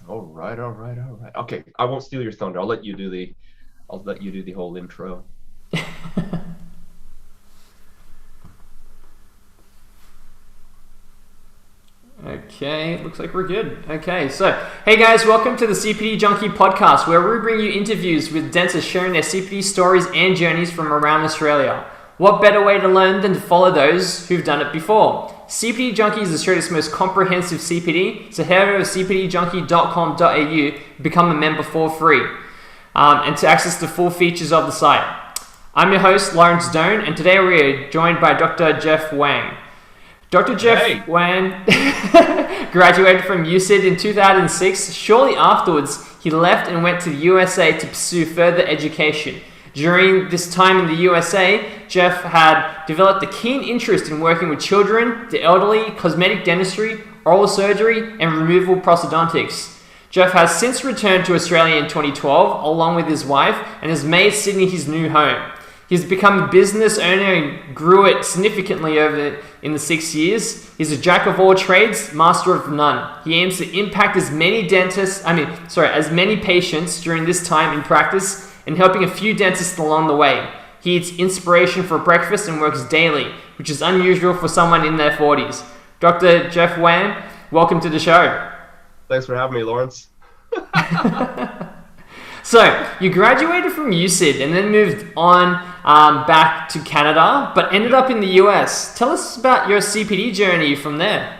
All right, all right, all right. Okay, I won't steal your thunder. I'll let you do the whole intro. Okay, looks like we're good. Okay, so hey guys, welcome to the CPD Junkie podcast, where we bring you interviews with dentists sharing their CPD stories and journeys from around Australia. What better way to learn than to follow those who've done it before? CPD Junkie is Australia's most comprehensive CPD, so head over to cpdjunkie.com.au and become a member for free, and to access the full features of the site. I'm your host, Laurence Doan, and today we're joined by Dr. Geoff Wan. Dr. Geoff Hey, Wan graduated from UCID in 2006. Shortly afterwards, he left and went to the USA to pursue further education. During this time in the USA, Geoff had developed a keen interest in working with children, the elderly, cosmetic dentistry, oral surgery, and removal prosthodontics. Geoff has since returned to Australia in 2012 along with his wife and has made Sydney his new home. He's become a business owner and grew it significantly in the 6 years. He's a jack of all trades, master of none. He aims to impact as many patients during this time in practice and helping a few dentists along the way. He eats inspiration for breakfast and works daily, which is unusual for someone in their 40s. Dr. Geoff Wan, welcome to the show. thanks for having me, Lawrence. So, you graduated from UCID and then moved on back to Canada, but ended up in the US. Tell us about your CPD journey from there.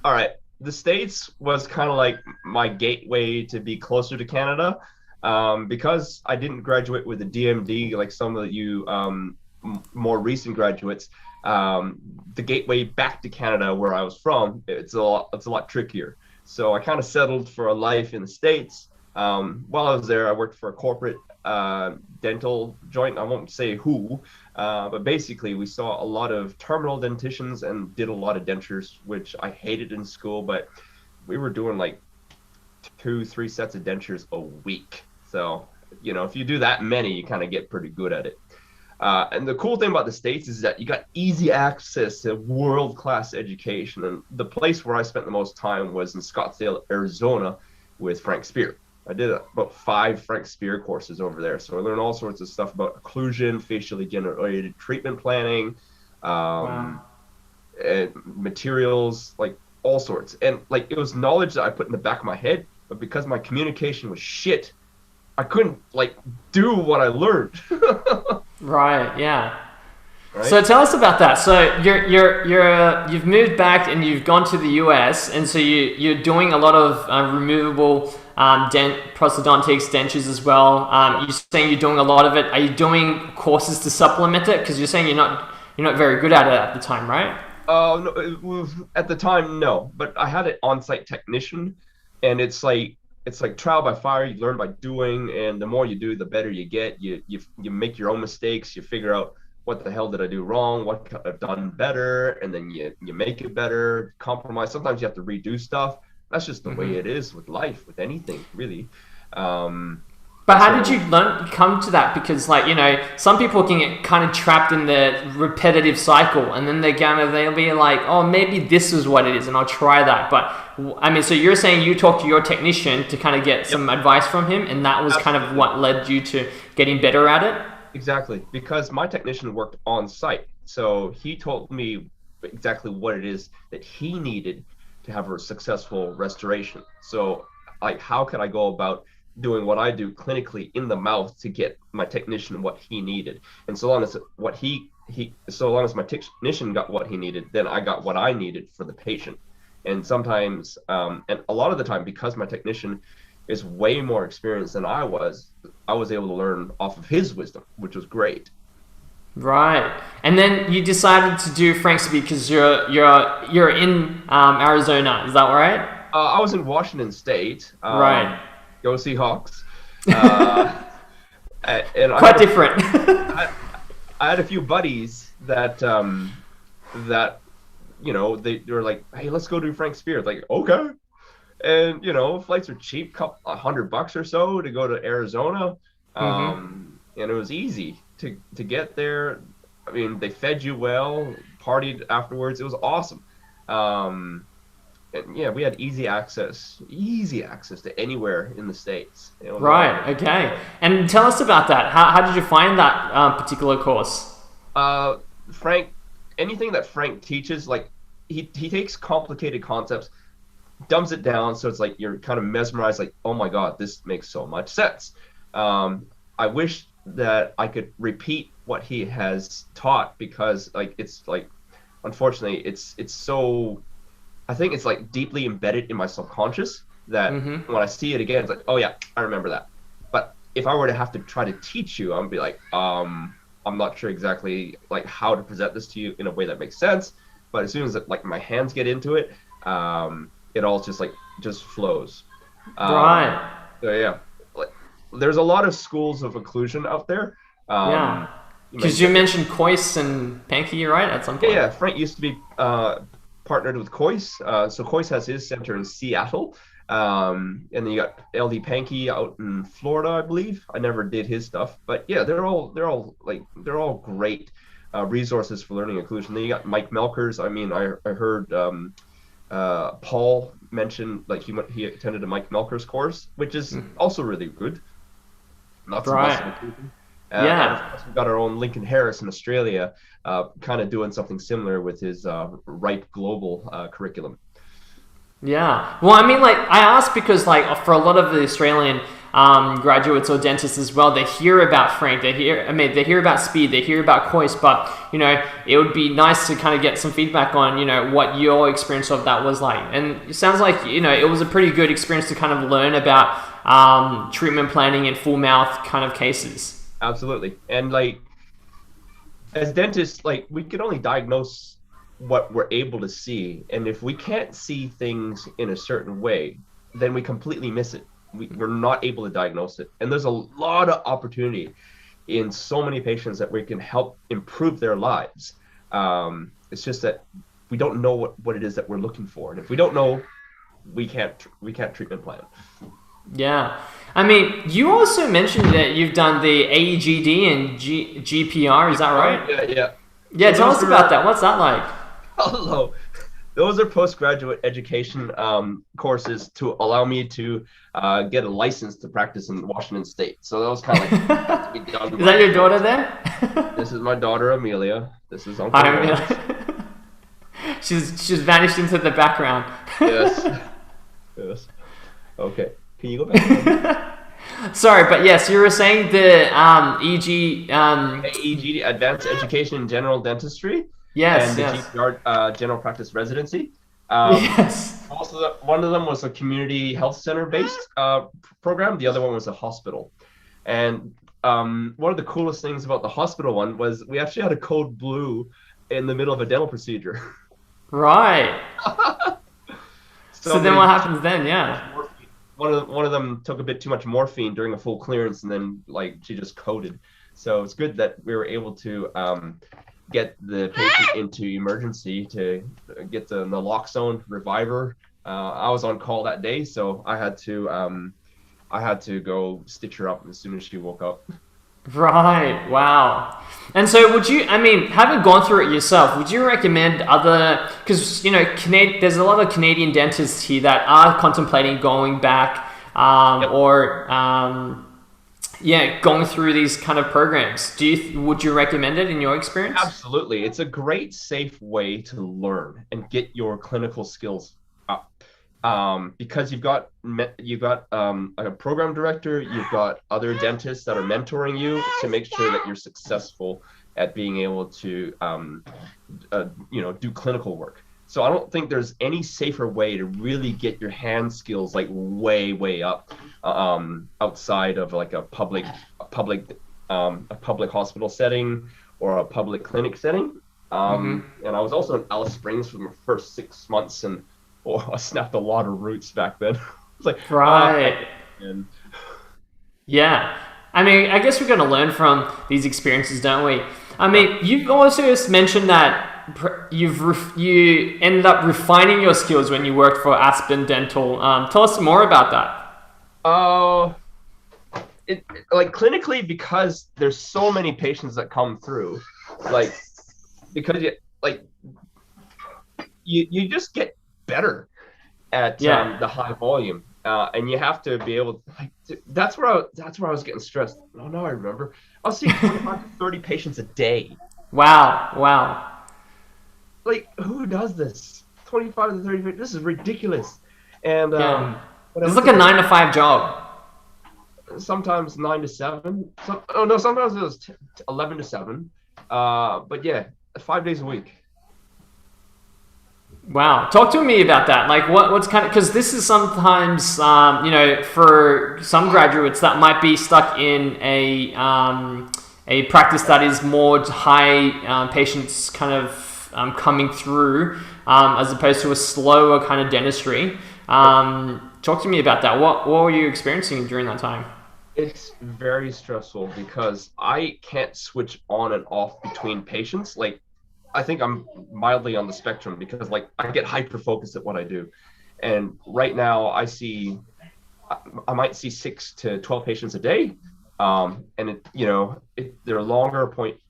All right, the States was kind of like my gateway to be closer to Canada, because I didn't graduate with a DMD like some of you more recent graduates. The gateway back to Canada, where I was from, it's a lot trickier. So I kind of settled for a life in the States. While I was there, I worked for a corporate dental joint. I won't say who, but basically we saw a lot of terminal dentitions and did a lot of dentures, which I hated in school, but we were doing like 2, 3 sets of dentures a week. So, if you do that many, you kind of get pretty good at it. And the cool thing about the States is that you got easy access to world-class education. And the place where I spent the most time was in Scottsdale, Arizona with Frank Spear. I did about 5 Frank Spear courses over there. So I learned all sorts of stuff about occlusion, facially generated treatment planning, Wow. and materials, like all sorts. And like it was knowledge that I put in the back of my head, but because my communication was shit, I couldn't like do what I learned. Right, yeah. So Right? tell us about that. So you've moved back and you've gone to the US, and so you're doing a lot of removable prosthodontics, dentures as well. You're saying you're doing a lot of it. Are you doing courses to supplement it? Because you're saying you're not very good at it at the time, right? No, it was, at the time, no, but I had an on-site technician, and it's like trial by fire. You learn by doing, and the more you do, the better you get. You make your own mistakes. You figure out what the hell did I do wrong, what could I've done better, and then you make it better. Compromise. Sometimes you have to redo stuff. That's just the way it is with life, with anything really. Um, But how did so you come to that? Because, like, some people can get kind of trapped in the repetitive cycle, and then they'll be like, oh, maybe this is what it is, and I'll try that. But I mean, so you're saying you talked to your technician to kind of get yep, some advice from him, and that was kind of absolutely. what led you to getting better at it. Exactly, because my technician worked on site. So he told me exactly what it is that he needed to have a successful restoration. So, like, how could I go about doing what I do clinically in the mouth to get my technician what he needed? And so long as so long as my technician got what he needed, then I got what I needed for the patient. And sometimes, and a lot of the time, because my technician is way more experienced than I was able to learn off of his wisdom, which was great. Right, and then you decided to do Frank's because you're in Arizona. Is that right? I was in Washington State. Right, Go Seahawks. Uh, and quite different. I, I had a few buddies that they were like, hey, let's go do Frank Spear. Like, okay. And flights are cheap, couple $100 or so to go to Arizona. And it was easy to get there. I mean, they fed you well, partied afterwards. It was awesome. And yeah, we had easy access to anywhere in the States. Right. Okay. And tell us about that. How did you find that particular course? Frank, anything that Frank teaches, like he takes complicated concepts, dumbs it down, so it's like you're kind of mesmerized, like, oh my God, this makes so much sense. I wish that I could repeat what he has taught, because like it's like, unfortunately, it's so, I think it's like deeply embedded in my subconscious that when I see it again, it's like, oh yeah, I remember that. But if I were to have to try to teach you, I'd be like, I'm not sure exactly like how to present this to you in a way that makes sense. But as soon as like my hands get into it, it all just flows. Right. So yeah, like, there's a lot of schools of occlusion out there. Yeah. Because you mentioned Kois and Pankey, right? At some point. Yeah, Frank used to be partnered with Kois. So Kois has his center in Seattle. And then you got LD Pankey out in Florida, I believe. I never did his stuff, but yeah, they're all great resources for learning occlusion. Then you got Mike Melkers. I mean, I heard Paul mention like he attended a Mike Melkers course, which is also really good. Lots of muscle occlusion. And of course, we've got our own Lincoln Harris in Australia, kind of doing something similar with his RIPE Global curriculum. Yeah. Well, I mean, like, I asked because, like, for a lot of the Australian graduates or dentists as well, they hear about Frank, they hear about Speed, they hear about Kois, but, you know, it would be nice to kind of get some feedback on, you know, what your experience of that was like. And it sounds like, you know, it was a pretty good experience to kind of learn about treatment planning in full mouth kind of cases. Absolutely. And, like, as dentists, like, we can only diagnose what we're able to see, and if we can't see things in a certain way, then we completely miss it. We're not able to diagnose it, and there's a lot of opportunity in so many patients that we can help improve their lives. It's just that we don't know what it is that we're looking for, and if we don't know, we can't treatment plan. Yeah. I mean, you also mentioned that you've done the AEGD and GPR, is that right? Yeah, tell us about that. What's that like? Hello. Those are postgraduate education courses to allow me to get a license to practice in Washington State. So that was kind of like... Is that your daughter there? This is my daughter, Amelia. This is Uncle Amelia. She's vanished into the background. Yes. Okay. Can you go back? Sorry, but yes, you were saying the EG... Advanced Education in General Dentistry. Yes, and the GPR General Practice Residency. Yes. Also, one of them was a community health center based program. The other one was a hospital. And one of the coolest things about the hospital one was we actually had a code blue in the middle of a dental procedure. Right. So then what happens then? Yeah. One of them took a bit too much morphine during a full clearance, and then like she just coded. So it's good that we were able to get the patient into emergency to get the naloxone reviver. I was on call that day, so I had to go stitch her up as soon as she woke up. Right. Wow. And so would you, I mean, having gone through it yourself, would you recommend other, because, you know, there's a lot of Canadian dentists here that are contemplating going back going through these kind of programs. Would you recommend it in your experience? Absolutely. It's a great, safe way to learn and get your clinical skills up. Because you've got a program director, you've got other dentists that are mentoring you to make sure that you're successful at being able to, do clinical work. So I don't think there's any safer way to really get your hand skills like way, way up outside of like a public hospital setting or a public clinic setting. And I was also in Alice Springs for the first 6 months, and I snapped a lot of roots back then. It's like right. Yeah. I mean, I guess we're going to learn from these experiences, don't we? I mean, you've also mentioned that you ended up refining your skills when you worked for Aspen Dental. Tell us more about that. Like clinically, because there's so many patients that come through, like because you just get better at Yeah. the high volume, and you have to be able to, like, that's where I was getting stressed. Oh no, I remember. I was seeing 25 to 30 patients a day. Wow. Wow. Like, who does this? 25 to 30. This is ridiculous. And Yeah. when I It's look like at a 9 to 5 job. sometimes 9 to 7. Oh no, sometimes it was 11 to 7. But yeah, 5 days a week. Wow. Talk to me about that. Like, what's kind of, because this is sometimes, for some graduates that might be stuck in a practice that is more high patients kind of coming through, as opposed to a slower kind of dentistry. Talk to me about that. What were you experiencing during that time? It's very stressful because I can't switch on and off between patients. Like, I think I'm mildly on the spectrum because, like, I get hyper focused at what I do. And right now I might see 6 to 12 patients a day. And they're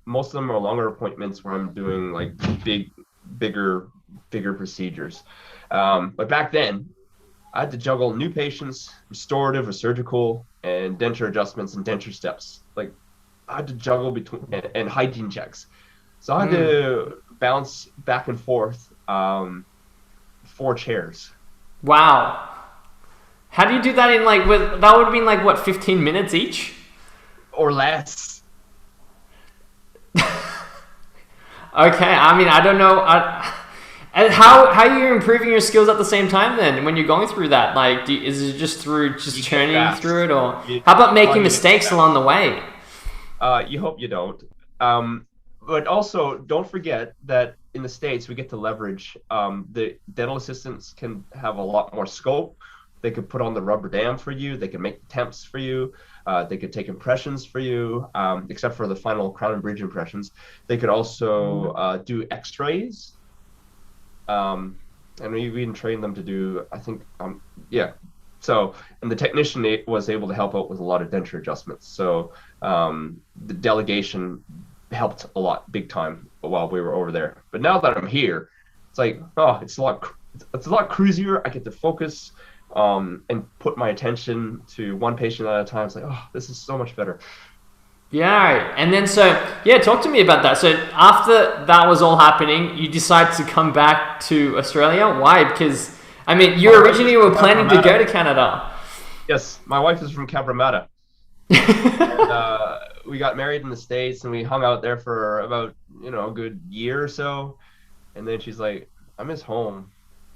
most of them are longer appointments where I'm doing like bigger procedures. But back then I had to juggle new patients, restorative or surgical, and denture adjustments and denture steps. Like, I had to juggle between and hygiene checks. So I had to bounce back and forth 4 chairs Wow. How do you do that in like, that would have been like, what, 15 minutes each? or less. Okay, I mean, I don't know. And how are you improving your skills at the same time then when you're going through that? Like, is it just through just churning through it, or how about making mistakes along the way? You hope you don't. But also, don't forget that in the States, we get to leverage. The dental assistants can have a lot more scope. They could put on the rubber dam for you. They could make temps for you. They could take impressions for you, except for the final crown and bridge impressions. They could also do x-rays. And we even trained them to do, I think, yeah. So, and the technician was able to help out with a lot of denture adjustments. So the delegation helped a lot, big time, while we were over there. But now that I'm here, it's like, oh, it's a lot cruisier. I get to focus and put my attention to one patient at a time. It's like, oh, this is so much better. Yeah, and then talk to me about that. So after that was all happening, you decided to come back to Australia. Why? Because, I mean, you originally were planning to go to Canada. Yes, my wife is from Cabramatta. And, we got married in the States, and we hung out there for about, a good year or so. And then she's like, I miss home.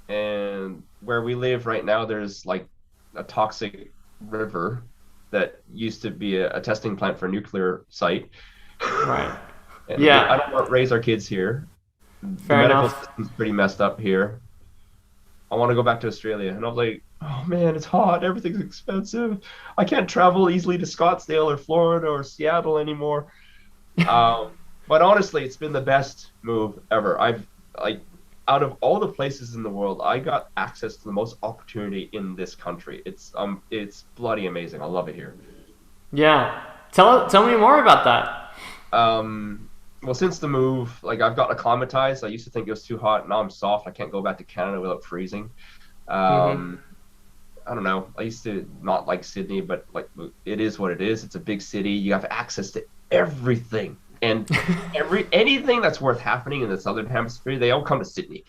And where we live right now, there's like a toxic river that used to be a testing plant for a nuclear site. Right. And Yeah. I don't want to raise our kids here. Fair The medical enough. system's pretty messed up here. I want to go back to Australia. And I'm like, oh man, it's hot. Everything's expensive. I can't travel easily to Scottsdale or Florida or Seattle anymore. But honestly, it's been the best move ever. Out of all the places in the world, I got access to the most opportunity in this country. It's bloody amazing. I love it here. Yeah. Tell me more about that. Well, since the move, like, I've got acclimatized. I used to think it was too hot. Now I'm soft. I can't go back to Canada without freezing. I don't know. I used to not like Sydney, but like, it is what it is. It's a big city. You have access to everything. And anything that's worth happening in the Southern Hemisphere, they all come to Sydney.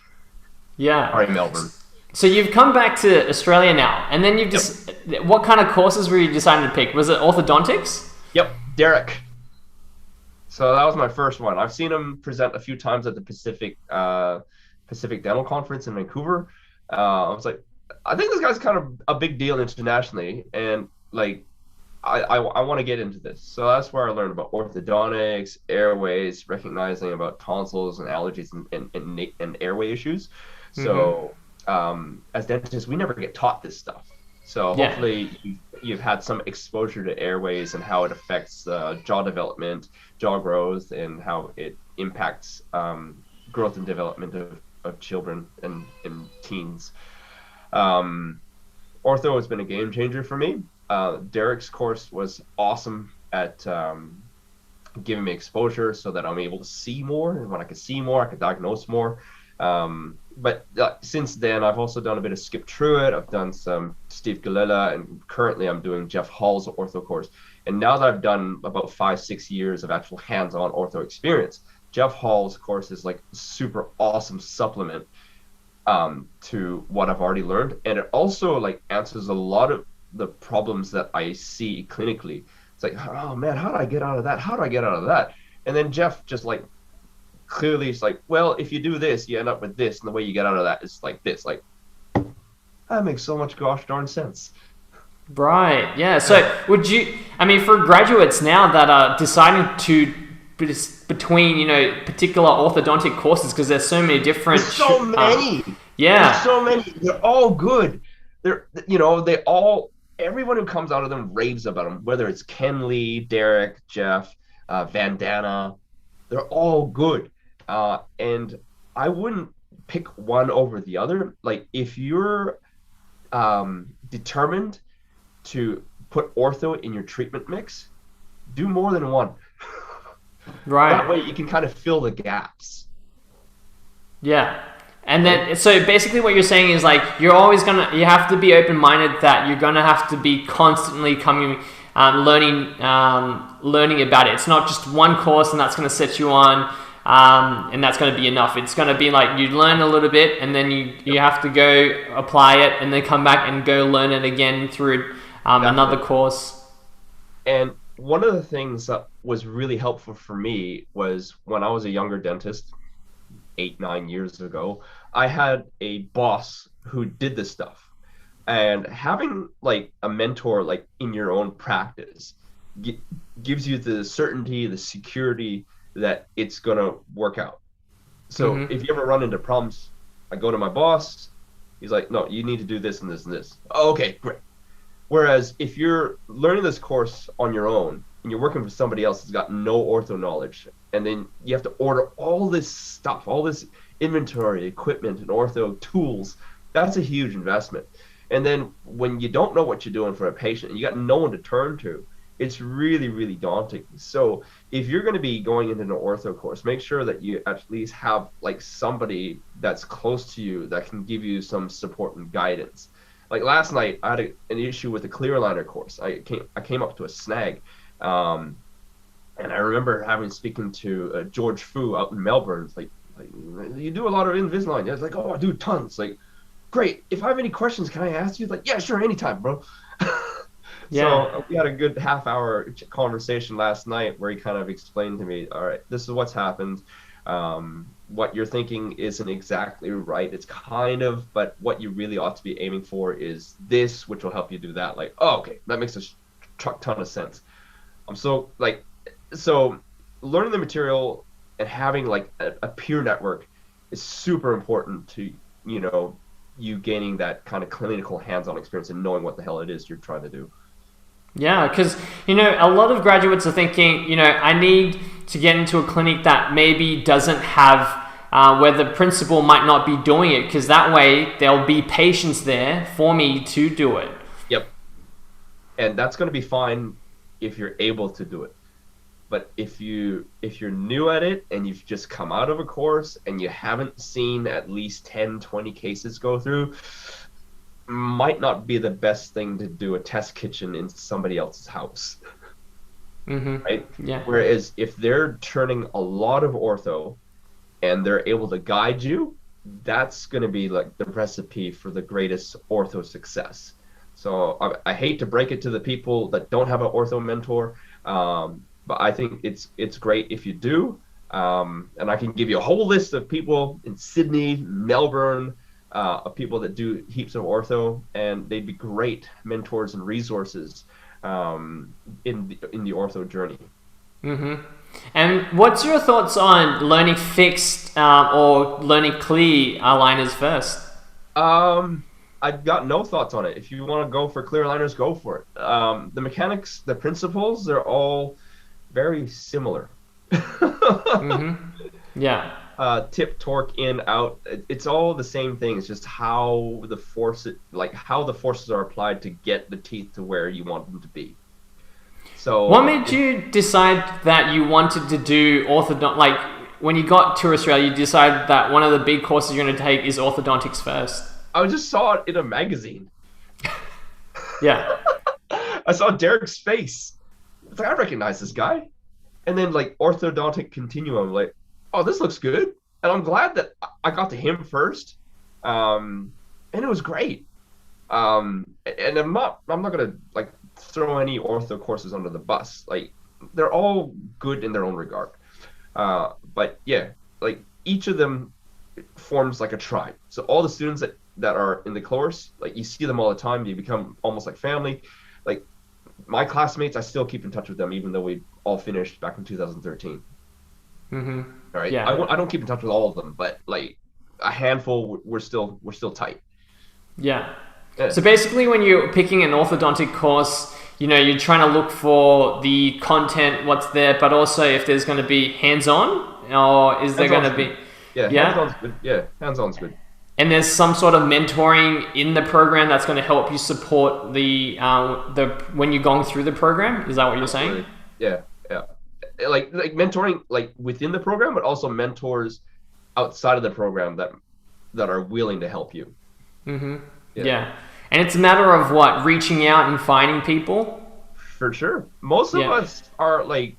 Yeah. Or in Melbourne. So you've come back to Australia now, and then you've just, what kind of courses were you deciding to pick? Was it orthodontics? Yep, Derek. So that was my first one. I've seen him present a few times at the Pacific Dental Conference in Vancouver. I was like, I think this guy's kind of a big deal internationally, and like, I want to get into this. So that's where I learned about orthodontics, airways, recognizing about tonsils and allergies and airway issues. So as dentists, we never get taught this stuff. So hopefully you've had some exposure to airways and how it affects jaw development, jaw growth, and how it impacts growth and development of children and teens. Ortho has been a game changer for me. Derek's course was awesome at giving me exposure so that I'm able to see more. And when I could see more, I could diagnose more. But since then, I've also done a bit of Skip Truitt. I've done some Steve Galila, and currently I'm doing Geoff Hall's ortho course. And now that I've done about 5-6 years of actual hands-on ortho experience, Geoff Hall's course is like a super awesome supplement to what I've already learned, and it also like answers a lot of the problems that I see clinically. It's like, oh man, how do I get out of that? How do I get out of that? And then Geoff just like clearly is like, well, if you do this, you end up with this, and the way you get out of that is like this. Like, that makes so much gosh darn sense. Right. Yeah. So would you? I mean, for graduates now that are deciding to between particular orthodontic courses, because there's so many different. There's so many. Yeah. There's so many. They're all good. Everyone who comes out of them raves about them. Whether it's Ken Lee, Derek, Geoff, Vandana, they're all good. And I wouldn't pick one over the other. Like if you're determined to put ortho in your treatment mix, do more than one. Right. That way you can kind of fill the gaps. Yeah. And then, so basically what you're saying is like, you have to be open-minded, that you're going to have to be constantly learning about it. It's not just one course and that's going to set you on, and that's going to be enough. It's going to be like, you learn a little bit and then you have to go apply it and then come back and go learn it again through another course. And one of the things that was really helpful for me was when I was a younger dentist, 8-9 years ago, I had a boss who did this stuff, and having like a mentor like in your own practice gives you the certainty, the security that it's gonna work out. So if you ever run into problems, I go to my boss, he's like, no, you need to do this and this and this. Oh, okay, great. Whereas if you're learning this course on your own and you're working for somebody else that's got no ortho knowledge, and then you have to order all this stuff, all this inventory, equipment, and ortho tools, that's a huge investment. And then when you don't know what you're doing for a patient and you got no one to turn to, it's really, really daunting. So if you're going to be going into an ortho course, make sure that you at least have like somebody that's close to you that can give you some support and guidance. Like last night, I had an issue with the clear aligner course. I came up to a snag. And I remember speaking to George Fu out in Melbourne. It's like, you do a lot of Invisalign. I was like, oh, I do tons. Like, great. If I have any questions, can I ask you? Like, yeah, sure, anytime, bro. Yeah. So we had a good half-hour conversation last night where he kind of explained to me, all right, this is what's happened. What you're thinking isn't exactly right. It's kind of, but what you really ought to be aiming for is this, which will help you do that. Like, oh, okay, that makes a ton of sense. So learning the material and having like a peer network is super important to, you gaining that kind of clinical hands-on experience and knowing what the hell it is you're trying to do. Yeah, because, a lot of graduates are thinking, I need to get into a clinic that maybe doesn't have, where the principal might not be doing it, because that way there'll be patients there for me to do it. Yep. And that's going to be fine if you're able to do it. But if you're new at it and you've just come out of a course and you haven't seen at least 10-20 cases go through, might not be the best thing to do a test kitchen in somebody else's house. Right? Yeah. Whereas if they're turning a lot of ortho and they're able to guide you, that's going to be like the recipe for the greatest ortho success. So I hate to break it to the people that don't have an ortho mentor, but I think it's great if you do. And I can give you a whole list of people in Sydney, Melbourne, of people that do heaps of ortho, and they'd be great mentors and resources in the ortho journey. And what's your thoughts on learning fixed or learning clear aligners first? I've got no thoughts on it. If you want to go for clear aligners, go for it. The mechanics, the principles, they're all very similar. Yeah. Tip, torque, in, out. It's all the same thing. It's just how the forces are applied to get the teeth to where you want them to be. So, what made you decide that you wanted to do orthodont? Like, when you got to Australia, you decided that one of the big courses you're going to take is orthodontics first? I just saw it in a magazine. Yeah. I saw Derek's face. It's like, I recognize this guy. And then like orthodontic continuum, like, oh, this looks good. And I'm glad that I got to him first. And it was great. And I'm not gonna like throw any ortho courses under the bus. Like, they're all good in their own regard. But yeah, like each of them forms like a tribe. So all the students that are in the course, like you see them all the time, you become almost like family. Like my classmates, I still keep in touch with them, even though we all finished back in 2013. Mm-hmm. All right. Yeah. I don't keep in touch with all of them, but like a handful, we're still tight. Yeah. Yeah. So basically, when you're picking an orthodontic course, you're trying to look for the content, what's there, but also if there's going to be hands-on, or is there going to be... Yeah, hands-on's good. Yeah, hands-on's good. And there's some sort of mentoring in the program that's going to help you support the when you're going through the program. Is that what you're saying? Yeah. Like mentoring, like within the program, but also mentors outside of the program that are willing to help you. Mm-hmm. Yeah. And it's a matter of what, reaching out and finding people. For sure, most of us are like.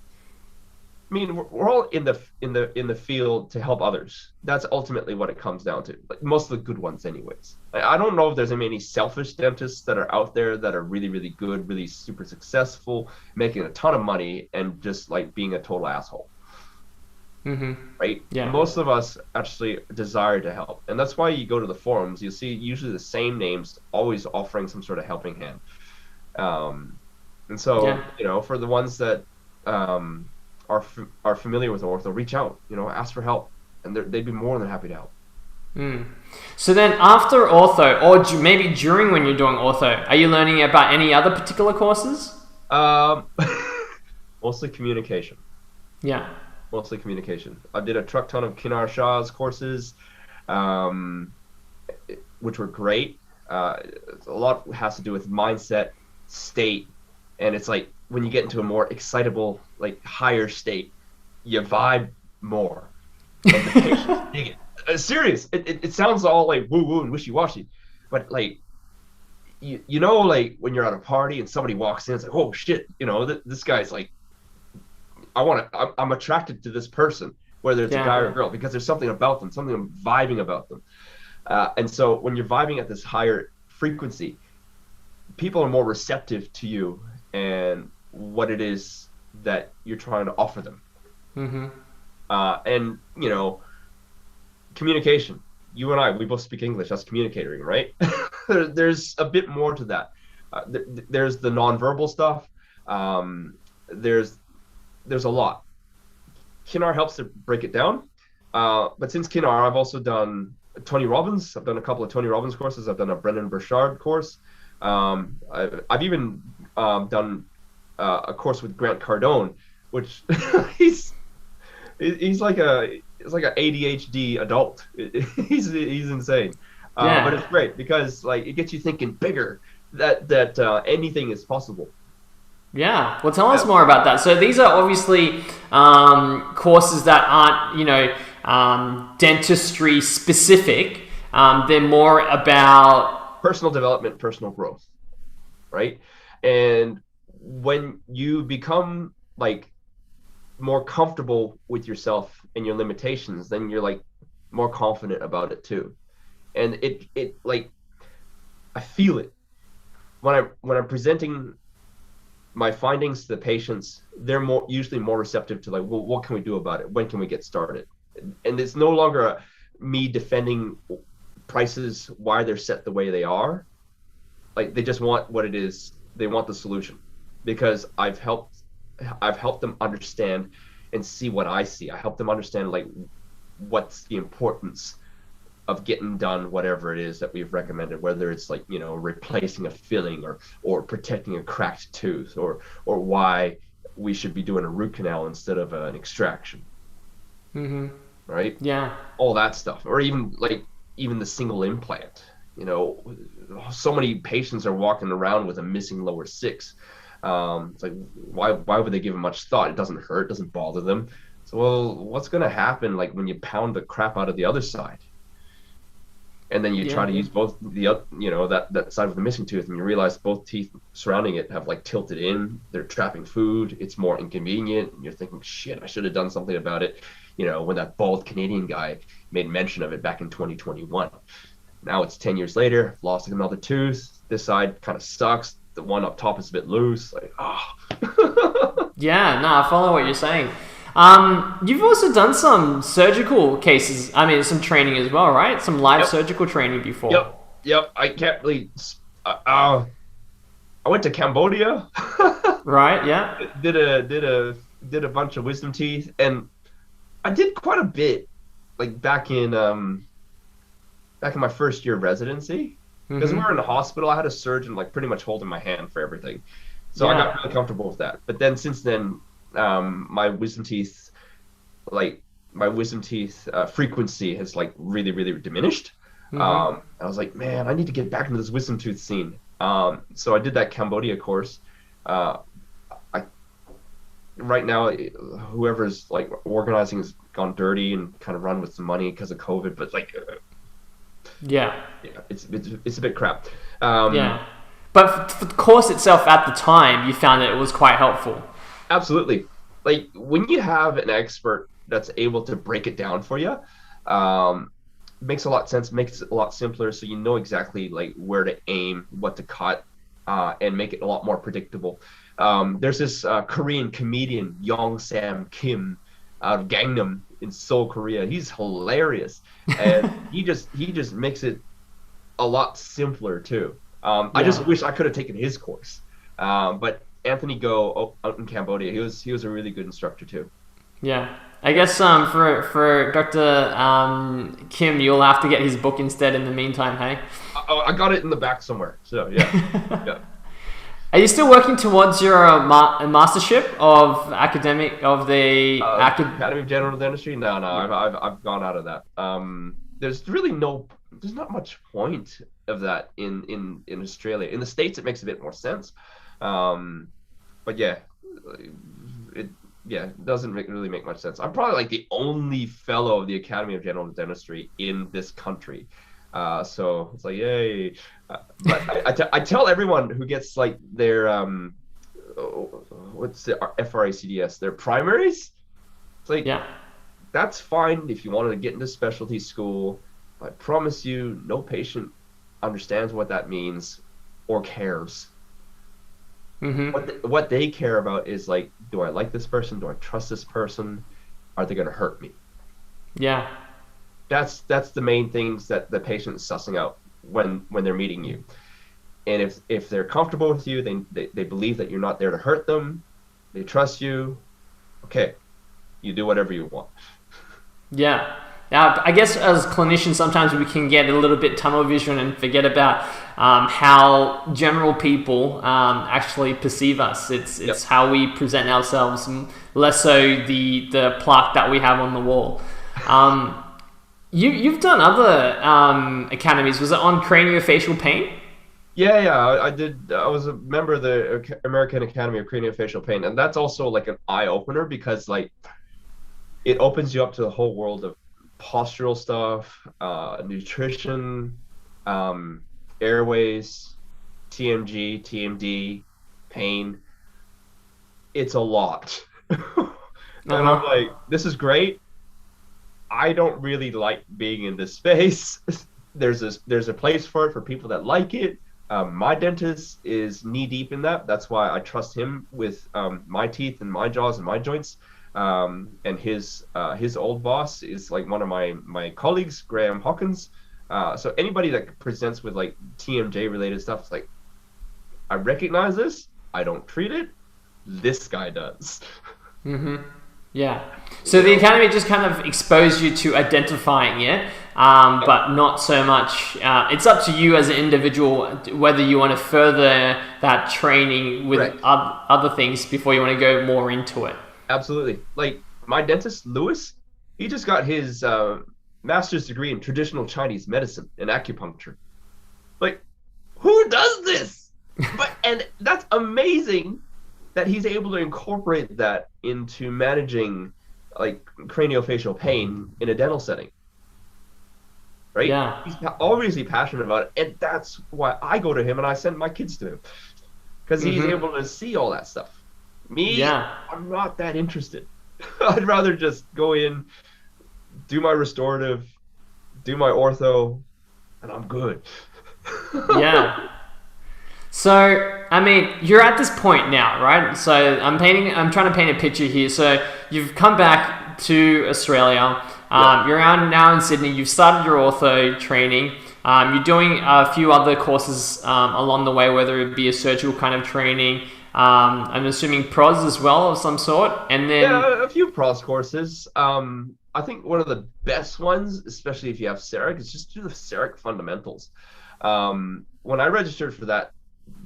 I mean, we're all in the field to help others. That's ultimately what it comes down to. Like most of the good ones, anyways. I don't know if there's many selfish dentists that are out there that are really, really good, really super successful, making a ton of money, and just like being a total asshole. Mm-hmm. Right? Yeah. Most of us actually desire to help, and that's why you go to the forums. You'll see usually the same names, always offering some sort of helping hand. And so for the ones that are familiar with ortho, reach out, ask for help, and they'd be more than happy to help. So then after ortho, or maybe during when you're doing ortho, are you learning about any other particular courses? Mostly communication. Yeah. Mostly communication. I did a truck ton of Kinar Shah's courses, which were great. A lot has to do with mindset, state, and it's like when you get into a more excitable, like higher state, you vibe more. And the patients dig it. Serious. It sounds all like woo-woo and wishy-washy, but like, like when you're at a party and somebody walks in, it's like, oh shit, this guy's like, I'm attracted to this person, whether it's a guy or a girl, because there's something about them, something I'm vibing about them. And so when you're vibing at this higher frequency, people are more receptive to you and what it is that you're trying to offer them. Mm-hmm. And communication. You and I, we both speak English. That's communicating, right? There's a bit more to that. There's the nonverbal stuff. There's a lot. Kinar helps to break it down. But since Kinar, I've also done Tony Robbins. I've done a couple of Tony Robbins courses. I've done a Brendan Burchard course. I've even done a course with Grant Cardone, which he's like an ADHD adult. He's insane. But it's great because like it gets you thinking bigger. That anything is possible. Yeah. Well, tell us more about that. So these are obviously courses that aren't, dentistry specific. They're more about personal development, personal growth, right? And when you become like more comfortable with yourself and your limitations, then you're like more confident about it too. And it like I feel it when I'm presenting my findings to the patients. They're usually more receptive to like, well, what can we do about it? When can we get started? And it's no longer me defending prices, why they're set the way they are. Like they just want what it is. They want the solution because I've helped them understand and see what I see. I help them understand like what's the importance of getting done whatever it is that we've recommended, whether it's like replacing a filling or protecting a cracked tooth or why we should be doing a root canal instead of an extraction. Mm-hmm. Right? Yeah. All that stuff, or even the single implant. So many patients are walking around with a missing lower six. It's like why would they give it much thought? It doesn't hurt, doesn't bother them. So, well, what's gonna happen like when you pound the crap out of the other side, and then you try to use both that side of the missing tooth, and you realize both teeth surrounding it have like tilted in. They're trapping food. It's more inconvenient. And you're thinking, shit, I should have done something about it. When that bald Canadian guy made mention of it back in 2021. Now it's 10 years later, lost another tooth. This side kind of sucks. The one up top is a bit loose. Like, Yeah, no, I follow what you're saying. You've also done some surgical cases. I mean, some training as well, right? Some live surgical training before. Yep. I can't really. I went to Cambodia. Right. Yeah. Did a bunch of wisdom teeth, and I did quite a bit, like back in my first year of residency, because we were in the hospital. I had a surgeon like pretty much holding my hand for everything, so I got really comfortable with that. But then since then, my wisdom teeth frequency has like really, really diminished. I was like, man, I need to get back into this wisdom tooth scene. So I did that Cambodia course. Right now, whoever's like organizing has gone dirty and kind of run with some money because of COVID, but like, it's a bit crap. But for the course itself at the time, you found that it was quite helpful. Absolutely. Like when you have an expert that's able to break it down for you, makes a lot of sense, makes it a lot simpler, so you know exactly like where to aim, what to cut, and make it a lot more predictable. There's this Korean comedian, Young Sam Kim, out of Gangnam in Seoul, Korea. He's hilarious, and he just makes it a lot simpler too. I just wish I could have taken his course, but Anthony Go out in Cambodia, he was a really good instructor too. Yeah, I guess for Dr. Kim, you'll have to get his book instead. In the meantime, hey. I got it in the back somewhere. So yeah. Are you still working towards your mastership of Academy of General Dentistry? No, I've gone out of that. There's not much point of that in Australia. In the States, it makes a bit more sense. But it doesn't really make much sense. I'm probably like the only fellow of the Academy of General Dentistry in this country. So it's like, yay. But I tell everyone who gets like their, what's the FRACDS, their primaries? It's like, that's fine if you wanted to get into specialty school. I promise you, no patient understands what that means or cares. What they care about is like, do I like this person? Do I trust this person? Are they going to hurt me? Yeah. That's the main things that the patient's sussing out when they're meeting you. And if they're comfortable with you, they believe that you're not there to hurt them, they trust you, okay, you do whatever you want. Yeah. Now, I guess as clinicians, sometimes we can get a little bit tunnel vision and forget about how general people actually perceive us. It's how we present ourselves, and less so the plaque that we have on the wall. You've done other academies. Was it on craniofacial pain? Yeah, I did. I was a member of the American Academy of Craniofacial Pain, and that's also like an eye opener because like it opens you up to the whole world of postural stuff, nutrition, airways, TMG, TMD, pain. It's a lot. And I'm like, this is great. I don't really like being in this space. There's a place for it for people that like it. My dentist is knee deep in that. That's why I trust him with my teeth and my jaws and my joints. And his old boss is like one of my colleagues, Graham Hawkins. So anybody that presents with like TMJ related stuff, it's like, I recognize this. I don't treat it. This guy does. Yeah. So the academy just kind of exposed you to identifying it, but not so much. It's up to you as an individual whether you want to further that training with other things before you want to go more into it. Absolutely. Like my dentist, Lewis, he just got his master's degree in traditional Chinese medicine and acupuncture. Like, who does this? And that's amazing that he's able to incorporate that into managing like craniofacial pain in a dental setting, right? Yeah. He's obviously passionate about it, and that's why I go to him and I send my kids to him, because he's Mm-hmm. able to see all that stuff. Me, Yeah. I'm not that interested. I'd rather just go in, do my restorative, do my ortho, and I'm good. Yeah. So, I mean, you're at this point now, right? So, I'm trying to paint a picture here. So, you've come back to Australia. Yep. You're out now in Sydney. You've started your ortho training. You're doing a few other courses along the way, whether it be a surgical kind of training. I'm assuming pros as well of some sort. And then, Yeah, a few pros courses. I think one of the best ones, especially if you have CEREC, is just do the CEREC fundamentals. When I registered for that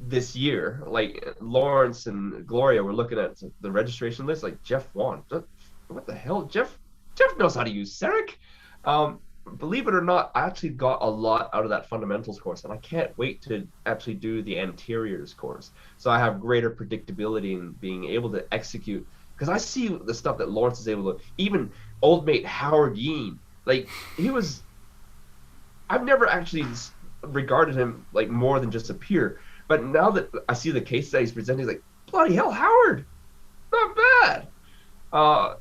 this year, like Lawrence and Gloria were looking at the registration list, like Geoff Wan. What the hell? Geoff knows how to use CEREC. Believe it or not, I actually got a lot out of that fundamentals course, and I can't wait to actually do the anteriors course. So I have greater predictability in being able to execute, because I see the stuff that Lawrence is able to, even old mate Howard Yeen, like I've never actually regarded him like more than just a peer. But now that I see the case that he's presenting, he's like, bloody hell, Howard, not bad.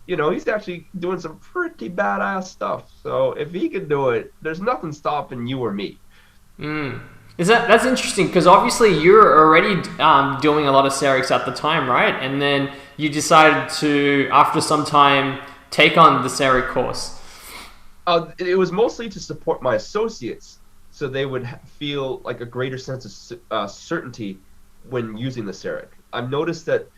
He's actually doing some pretty badass stuff. So if he can do it, there's nothing stopping you or me. that's interesting because obviously you're already doing a lot of CERECs at the time, right? And then you decided to, after some time, take on the CEREC course. It was mostly to support my associates, so they would feel like a greater sense of certainty when using the CEREC. I've noticed that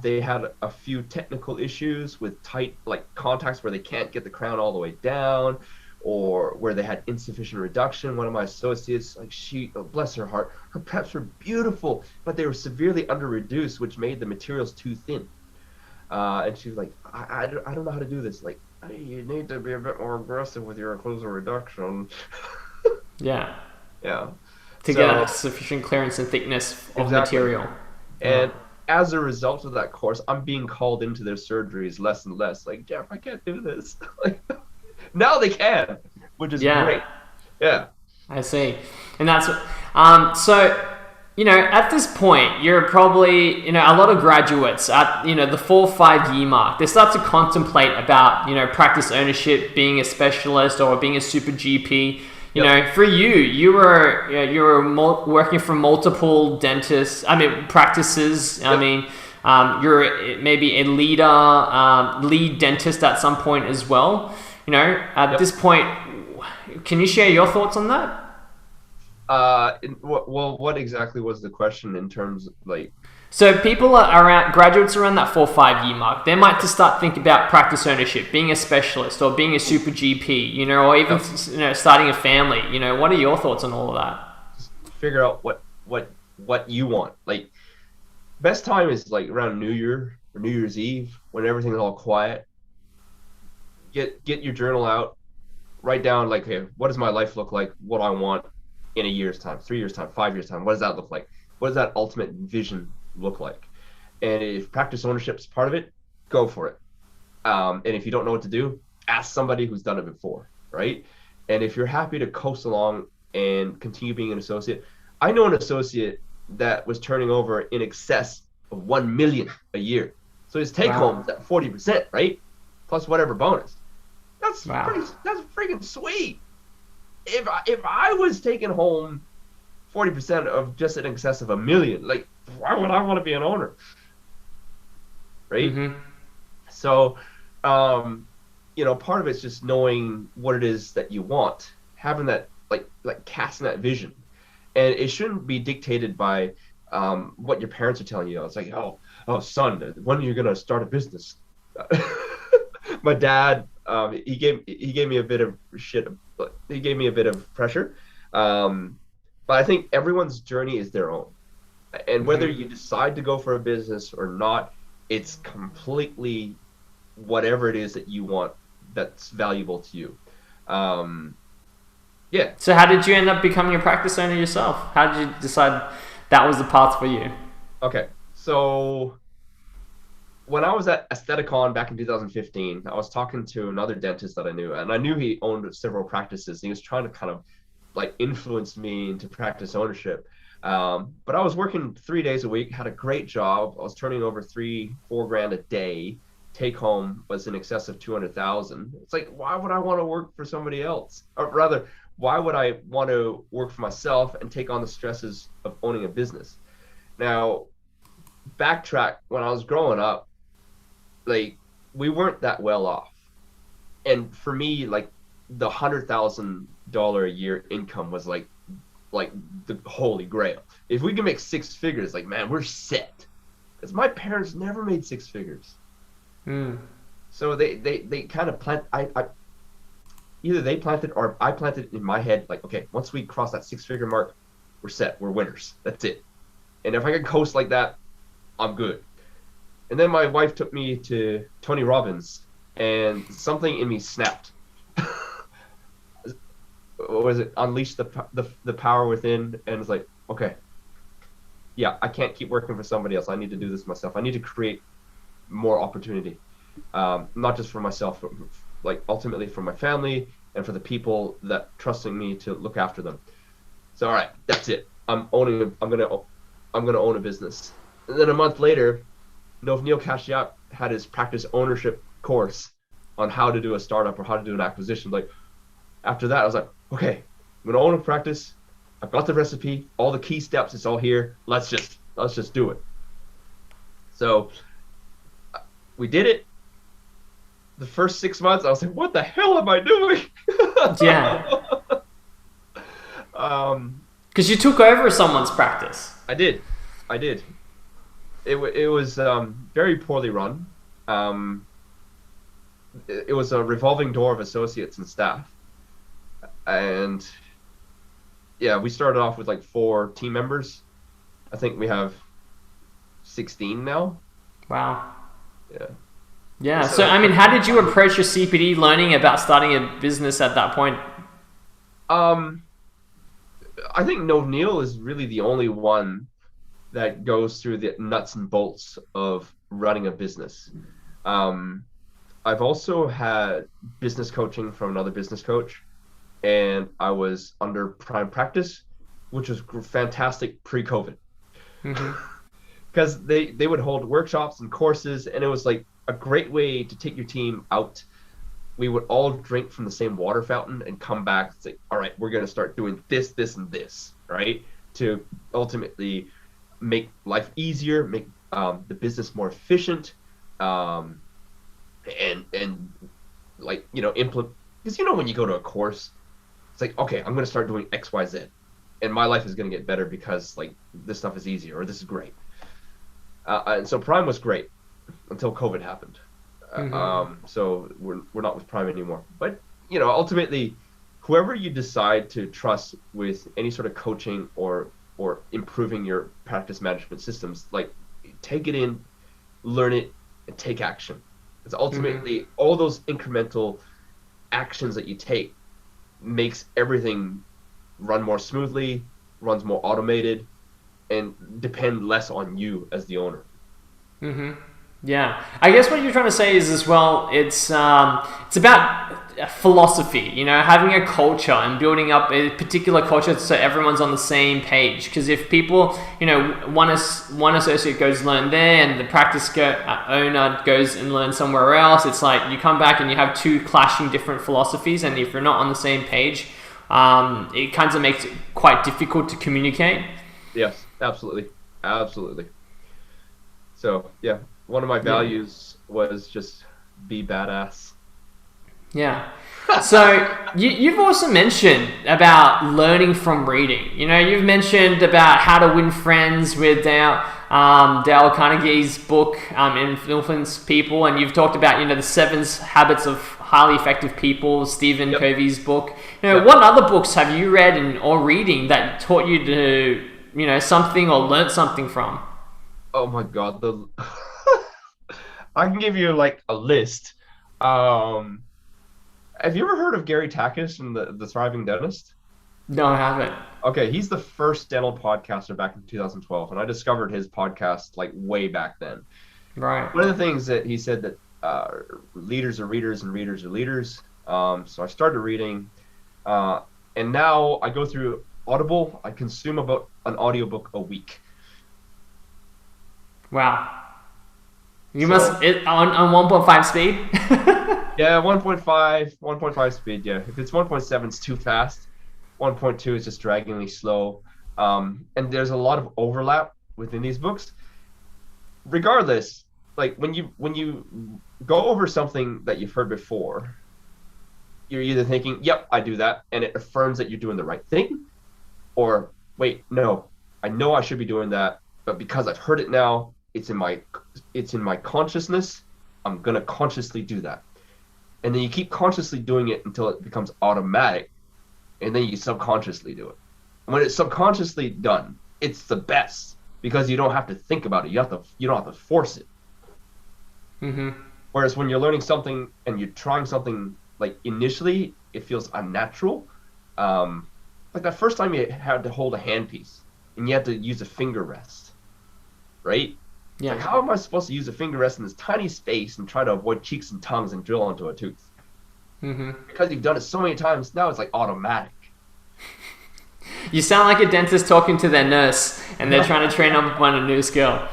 they had a few technical issues with tight like contacts where they can't get the crown all the way down, or where they had insufficient reduction. One of my associates, like bless her heart, her preps were beautiful, but they were severely under reduced, which made the materials too thin. And she was like, I don't know how to do this. Like, you need to be a bit more aggressive with your occlusal reduction. Yeah. Yeah. To get sufficient clearance and thickness of Exactly. material. And as a result of that course, I'm being called into their surgeries less and less. Like, Geoff, I can't do this. Like, now they can, which is great. Yeah. I see. And that's so, at this point, you're probably, a lot of graduates at, the 4 or 5 year mark, they start to contemplate about, practice ownership, being a specialist or being a super GP. For you were working for multiple practices. Yep. You're maybe a lead dentist at some point as well. At this point, can you share your thoughts on that? What exactly was the question in terms of like? So people are graduates around that 4 or 5 year mark. They might to start think about practice ownership, being a specialist, or being a super GP, or even starting a family. What are your thoughts on all of that? Figure out what you want. Like, best time is like around New Year or New Year's Eve when everything's all quiet. Get your journal out, write down like, okay, what does my life look like? What do I want in a year's time, 3 years time, 5 years time? What does that look like? What does that ultimate vision look like? And if practice ownership is part of it, go for it. And if you don't know what to do, ask somebody who's done it before, right? And if you're happy to coast along and continue being an associate, I know an associate that was turning over in excess of 1 million a year. So his take home is at 40%, right? Plus whatever bonus. That's freaking sweet. If I was taking home 40% of just in excess of 1 million, like, why would I want to be an owner? Right? Mm-hmm. So, part of it's just knowing what it is that you want, having that, like casting that vision. And it shouldn't be dictated by what your parents are telling you. It's like, oh, son, when are you going to start a business? My dad, he gave me a bit of shit. He gave me a bit of pressure. But I think everyone's journey is their own. And whether you decide to go for a business or not, it's completely whatever it is that you want that's valuable to you. Yeah. So how did you end up becoming a practice owner yourself? How did you decide that was the path for you? Okay. So when I was at Aestheticon back in 2015, I was talking to another dentist that I knew, and I knew he owned several practices. He was trying to kind of like influence me into practice ownership. But I was working 3 days a week, had a great job. I was turning over 3-4 grand a day. Take home was in excess of 200,000. It's like, why would I want to work for somebody else? Or rather, why would I want to work for myself and take on the stresses of owning a business? Now, backtrack, when I was growing up, like we weren't that well off, and for me, like the $100,000 a year income was like the holy grail. If we can make six figures, like, man, we're set. Because my parents never made six figures. So they kind of either they planted or I planted in my head, like, okay, once we cross that six-figure mark, we're set, we're winners, that's it. And if I can coast like that, I'm good. And then my wife took me to Tony Robbins, and something in me snapped. What was it? Unleash the power within, and it's like, okay, yeah, I can't keep working for somebody else. I need to do this myself. I need to create more opportunity, not just for myself, but like ultimately for my family and for the people that trusting me to look after them. So all right, that's it. I'm gonna own a business. And then a month later, Neil Kashyap had his practice ownership course on how to do a startup or how to do an acquisition. Like after that, I was like, okay, I'm gonna own a practice. I've got the recipe, all the key steps. It's all here. Let's just do it. So we did it. The first 6 months, I was like, what the hell am I doing? Yeah. Because you took over someone's practice. I did. It was very poorly run. It was a revolving door of associates and staff. And yeah, we started off with like 4 team members. I think we have 16 now. Wow. Yeah. Yeah. So, I mean, how did you approach your CPD learning about starting a business at that point? I think Neil is really the only one that goes through the nuts and bolts of running a business. I've also had business coaching from another business coach, and I was under Prime Practice, which was fantastic pre-COVID. Because they would hold workshops and courses, and it was like a great way to take your team out. We would all drink from the same water fountain and come back and say, all right, we're going to start doing this, this, and this, right? To ultimately make life easier, make the business more efficient, and like, implement. Because when you go to a course, it's like, okay, I'm going to start doing X, Y, Z, and my life is going to get better because like this stuff is easier or this is great. And so Prime was great until COVID happened. So we're not with Prime anymore. But ultimately, whoever you decide to trust with any sort of coaching or improving your practice management systems, like take it in, learn it, and take action. It's ultimately all those incremental actions that you take makes everything run more smoothly, runs more automated, and depend less on you as the owner. Yeah, I guess what you're trying to say is as well, it's about philosophy, having a culture and building up a particular culture so everyone's on the same page. Because if people, one associate goes learn there and the practice owner goes and learns somewhere else, it's like you come back and you have 2 clashing different philosophies, and if you're not on the same page, it kind of makes it quite difficult to communicate. Yes, absolutely. So yeah, one of my values was just be badass. Yeah. So you've also mentioned about learning from reading. You've mentioned about how to win friends with Dale Carnegie's book, Influence People, and you've talked about the 7 Habits of Highly Effective People, Stephen Covey's book. What other books have you read or reading that taught you to something or learned something from? Oh my God, I can give you like a list. Have you ever heard of Gary Takis and the Thriving Dentist? No, I haven't. Okay, he's the first dental podcaster back in 2012, and I discovered his podcast like way back then. Right. One of the things that he said that leaders are readers and readers are leaders. So I started reading, and now I go through Audible. I consume about an audiobook a week. Wow. You So must on 1.5 speed. yeah, 1.5 speed. Yeah, if it's 1.7, it's too fast. 1.2 is just draggingly slow. And there's a lot of overlap within these books. Regardless, like when you go over something that you've heard before, you're either thinking, "Yep, I do that," and it affirms that you're doing the right thing, or wait, no, I know I should be doing that, but because I've heard it now, it's in my consciousness. I'm gonna consciously do that, and then you keep consciously doing it until it becomes automatic, and then you subconsciously do it. When it's subconsciously done, it's the best because you don't have to think about it. You don't have to force it. Mm-hmm. Whereas when you're learning something and you're trying something, like initially, it feels unnatural. Like that first time you had to hold a handpiece and you had to use a finger rest, right? Yeah. Like, how am I supposed to use a finger rest in this tiny space and try to avoid cheeks and tongues and drill onto a tooth? Mm-hmm. Because you've done it so many times, now it's like automatic. You sound like a dentist talking to their nurse, and they're trying to train up on a new skill.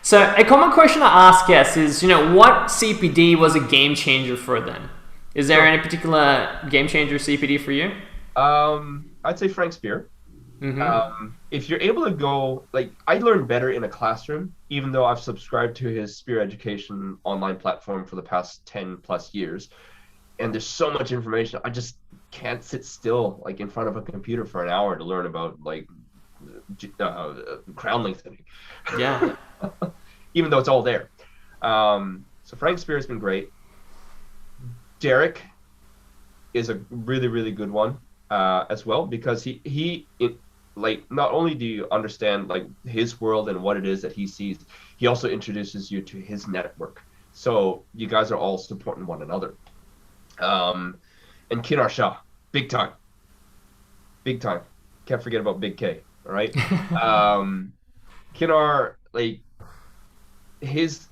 So a common question I ask guests is, what CPD was a game changer for them? Is there any particular game changer CPD for you? I'd say Frank Spear. Mm-hmm. If you're able to go, like, I learned better in a classroom, even though I've subscribed to his Spear Education online platform for the past 10 plus years. And there's so much information. I just can't sit still, like, in front of a computer for an hour to learn about, like, crown lengthening. Yeah. Even though it's all there. So Frank Spear has been great. Derek is a really, really good one as well, because he like, not only do you understand like his world and what it is that he sees, he also introduces you to his network. So you guys are all supporting one another. And Kinar Shah, big time. Can't forget about Big K. All right. Kinar, like, his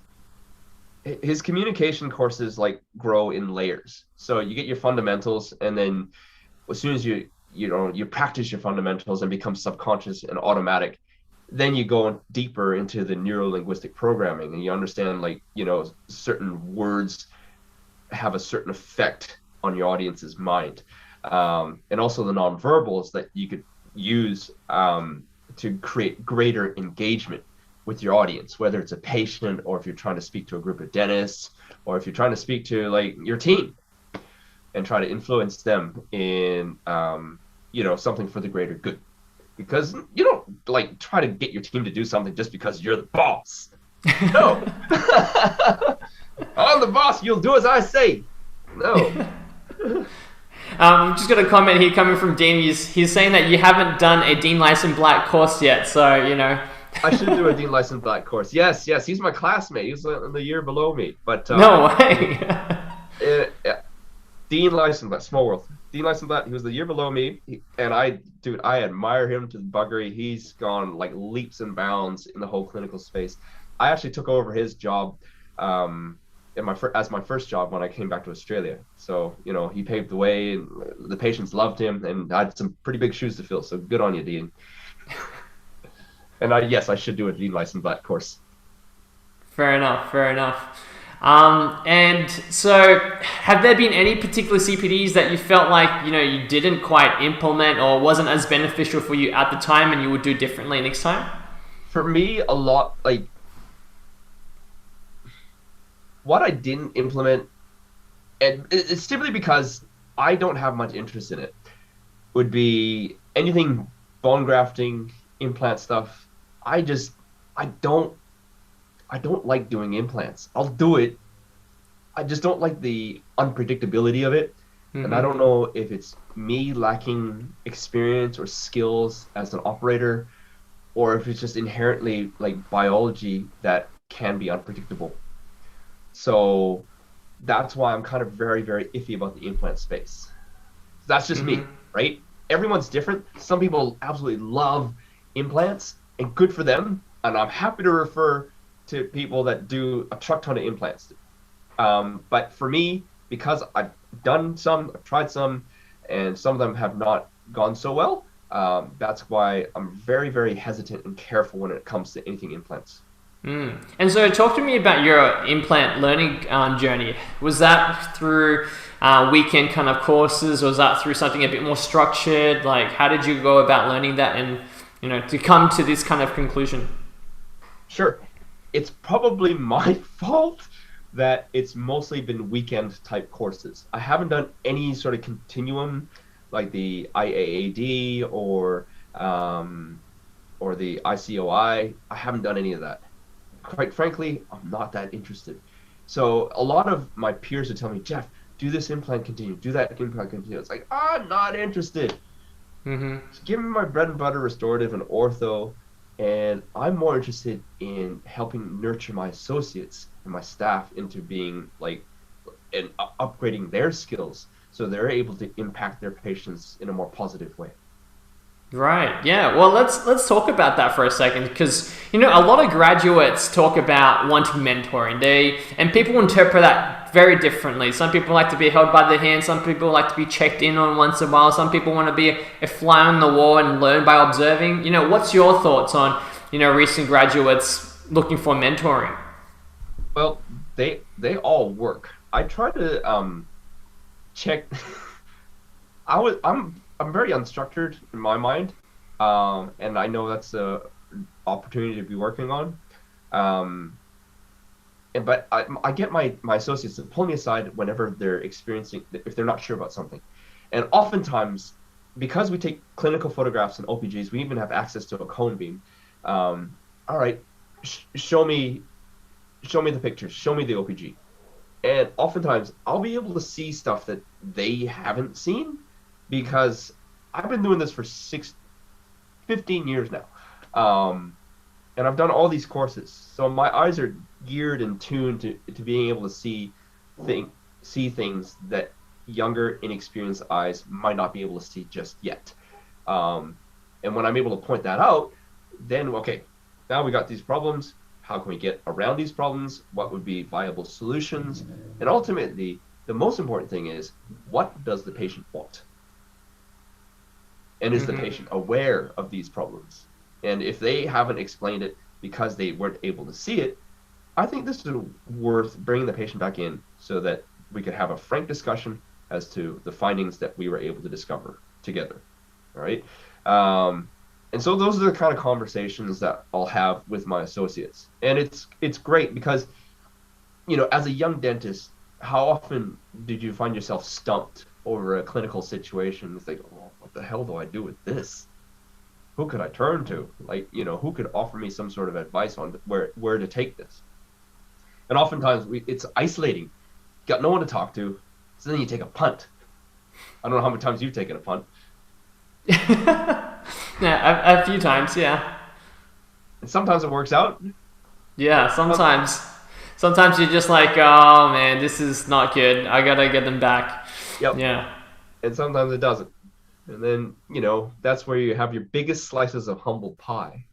communication courses like grow in layers. So you get your fundamentals, and then as soon as you practice your fundamentals and become subconscious and automatic, then you go deeper into the neuro-linguistic programming, and you understand, like, certain words have a certain effect on your audience's mind, and also the nonverbals that you could use to create greater engagement with your audience, whether it's a patient, or if you're trying to speak to a group of dentists, or if you're trying to speak to, like, your team and try to influence them in something for the greater good. Because you don't, like, try to get your team to do something just because you're the boss. No. I'm the boss, you'll do as I say. No. I'm just got a comment here coming from Dean. He's saying that you haven't done a Dean Lyson Black course yet, so I should do a Dean Lyson Black course. Yes, he's my classmate. He's the year below me. But no way. Dean Lyson Black, small world. Dean Lyson Black, he was the year below me, and I admire him to the buggery. He's gone like leaps and bounds in the whole clinical space. I actually took over his job as my first job when I came back to Australia. So he paved the way, and the patients loved him, and I had some pretty big shoes to fill. So good on you, Dean. And I should do a Dean Lyson Black course. Fair enough. And so, have there been any particular CPDs that you felt like you didn't quite implement or wasn't as beneficial for you at the time, and you would do differently next time? For me, a lot, like, what I didn't implement, and it's simply because I don't have much interest in it, would be anything bone grafting, implant stuff. I don't like doing implants. I'll do it. I just don't like the unpredictability of it. Mm-hmm. And I don't know if it's me lacking experience or skills as an operator, or if it's just inherently, like, biology that can be unpredictable. So that's why I'm kind of very, very iffy about the implant space. That's just me, right? Everyone's different. Some people absolutely love implants, and good for them. And I'm happy to refer to people that do a truck ton of implants. But for me, because I've done some, I've tried some, and some of them have not gone so well, that's why I'm very, very hesitant and careful when it comes to anything implants. And so talk to me about your implant learning journey. Was that through weekend kind of courses, or was that through something a bit more structured? Like, how did you go about learning that and, to come to this kind of conclusion? Sure. It's probably my fault that it's mostly been weekend type courses. I haven't done any sort of continuum like the IAAD or the ICOI. I haven't done any of that. Quite frankly, I'm not that interested. So a lot of my peers would tell me, Geoff, do this implant continuum, do that implant continuum. It's like, I'm not interested. Just give me my bread and butter restorative and ortho, and I'm more interested in helping nurture my associates and my staff into being and upgrading their skills so they're able to impact their patients in a more positive way. Right. Yeah. Well, let's talk about that for a second, because a lot of graduates talk about wanting mentoring. And people interpret that very differently. Some people like to be held by the hand. Some people like to be checked in on once in a while. Some people want to be a fly on the wall and learn by observing. What's your thoughts on recent graduates looking for mentoring? Well, they all work. I try to check. I'm very unstructured in my mind, and I know that's a opportunity to be working on. But I get my associates to pull me aside whenever they're experiencing, if they're not sure about something. And oftentimes, because we take clinical photographs and OPGs, we even have access to a cone beam. All right, show me the pictures, show me the OPG. And oftentimes, I'll be able to see stuff that they haven't seen, because I've been doing this for 15 years now. And I've done all these courses. So my eyes are geared and tuned to being able to see things that younger, inexperienced eyes might not be able to see just yet. And when I'm able to point that out, then, okay, now we got these problems. How can we get around these problems? What would be viable solutions? And ultimately, the most important thing is, what does the patient want? And is the patient aware of these problems? And if they haven't explained it because they weren't able to see it, I think this is worth bringing the patient back in so that we could have a frank discussion as to the findings that we were able to discover together. All right. And so those are the kind of conversations that I'll have with my associates. And it's great because, as a young dentist, how often did you find yourself stumped over a clinical situation? It's like, oh, what the hell do I do with this? Who could I turn to? Who could offer me some sort of advice on where to take this? And oftentimes it's isolating. You got no one to talk to, so then you take a punt. I don't know how many times you've taken a punt. Yeah, a few times, yeah. And sometimes it works out. Yeah, sometimes. Sometimes you're just like, oh man, this is not good. I gotta get them back. Yep. Yeah. And sometimes it doesn't. And then, that's where you have your biggest slices of humble pie.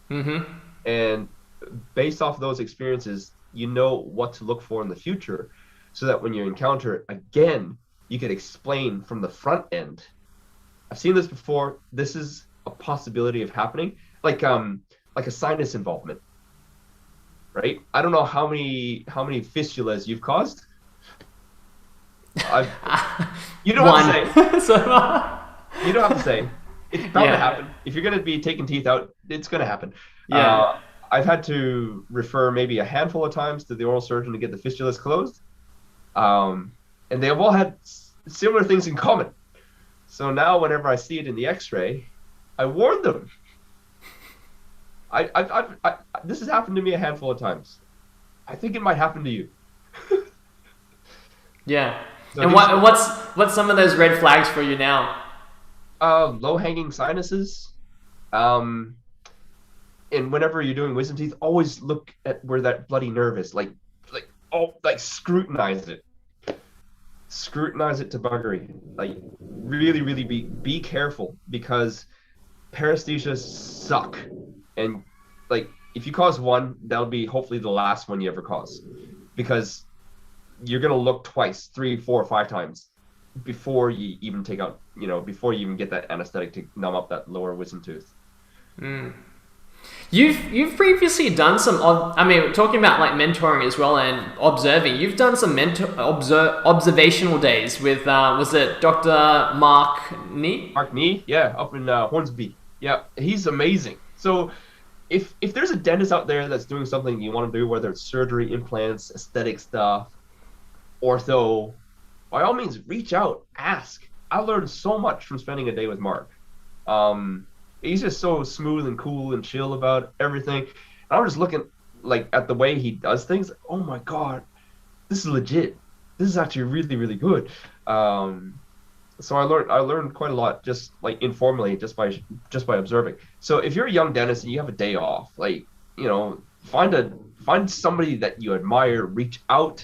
And based off of those experiences, you know what to look for in the future, so that when you encounter it again, you can explain from the front end. I've seen this before. This is a possibility of happening, like a sinus involvement, right? I don't know how many fistulas you've caused. You don't have to say. You don't have to say. It's bound to happen. If you're going to be taking teeth out, it's going to happen. Yeah. I've had to refer maybe a handful of times to the oral surgeon to get the fistulas closed. And they have all had similar things in common. So now whenever I see it in the x-ray, I warn them. This has happened to me a handful of times. I think it might happen to you. Yeah. So and what's some of those red flags for you now? Low-hanging sinuses. And whenever you're doing wisdom teeth, always look at where that bloody nerve is. Like scrutinize it. Scrutinize it to buggery. Like really, really be careful, because paresthesias suck. And if you cause one, that'll be hopefully the last one you ever cause, because you're gonna look twice, three, four, five times before you even take out, before you even get that anesthetic to numb up that lower wisdom tooth. Mm. You've previously done some, I mean, talking about like mentoring as well and observing. You've done some observational days with was it Dr. Mark Nee? Mark Nee, yeah, up in Hornsby. Yeah, he's amazing. So if there's a dentist out there that's doing something you want to do, whether it's surgery, implants, aesthetic stuff, ortho, by all means, reach out, ask. I learned so much from spending a day with Mark. He's just so smooth and cool and chill about everything. And I'm just looking like at the way he does things. Oh my God, this is legit. This is actually really, really good. So I learned quite a lot, just like informally, just by observing. So if you're a young dentist and you have a day off, like, find somebody that you admire, reach out.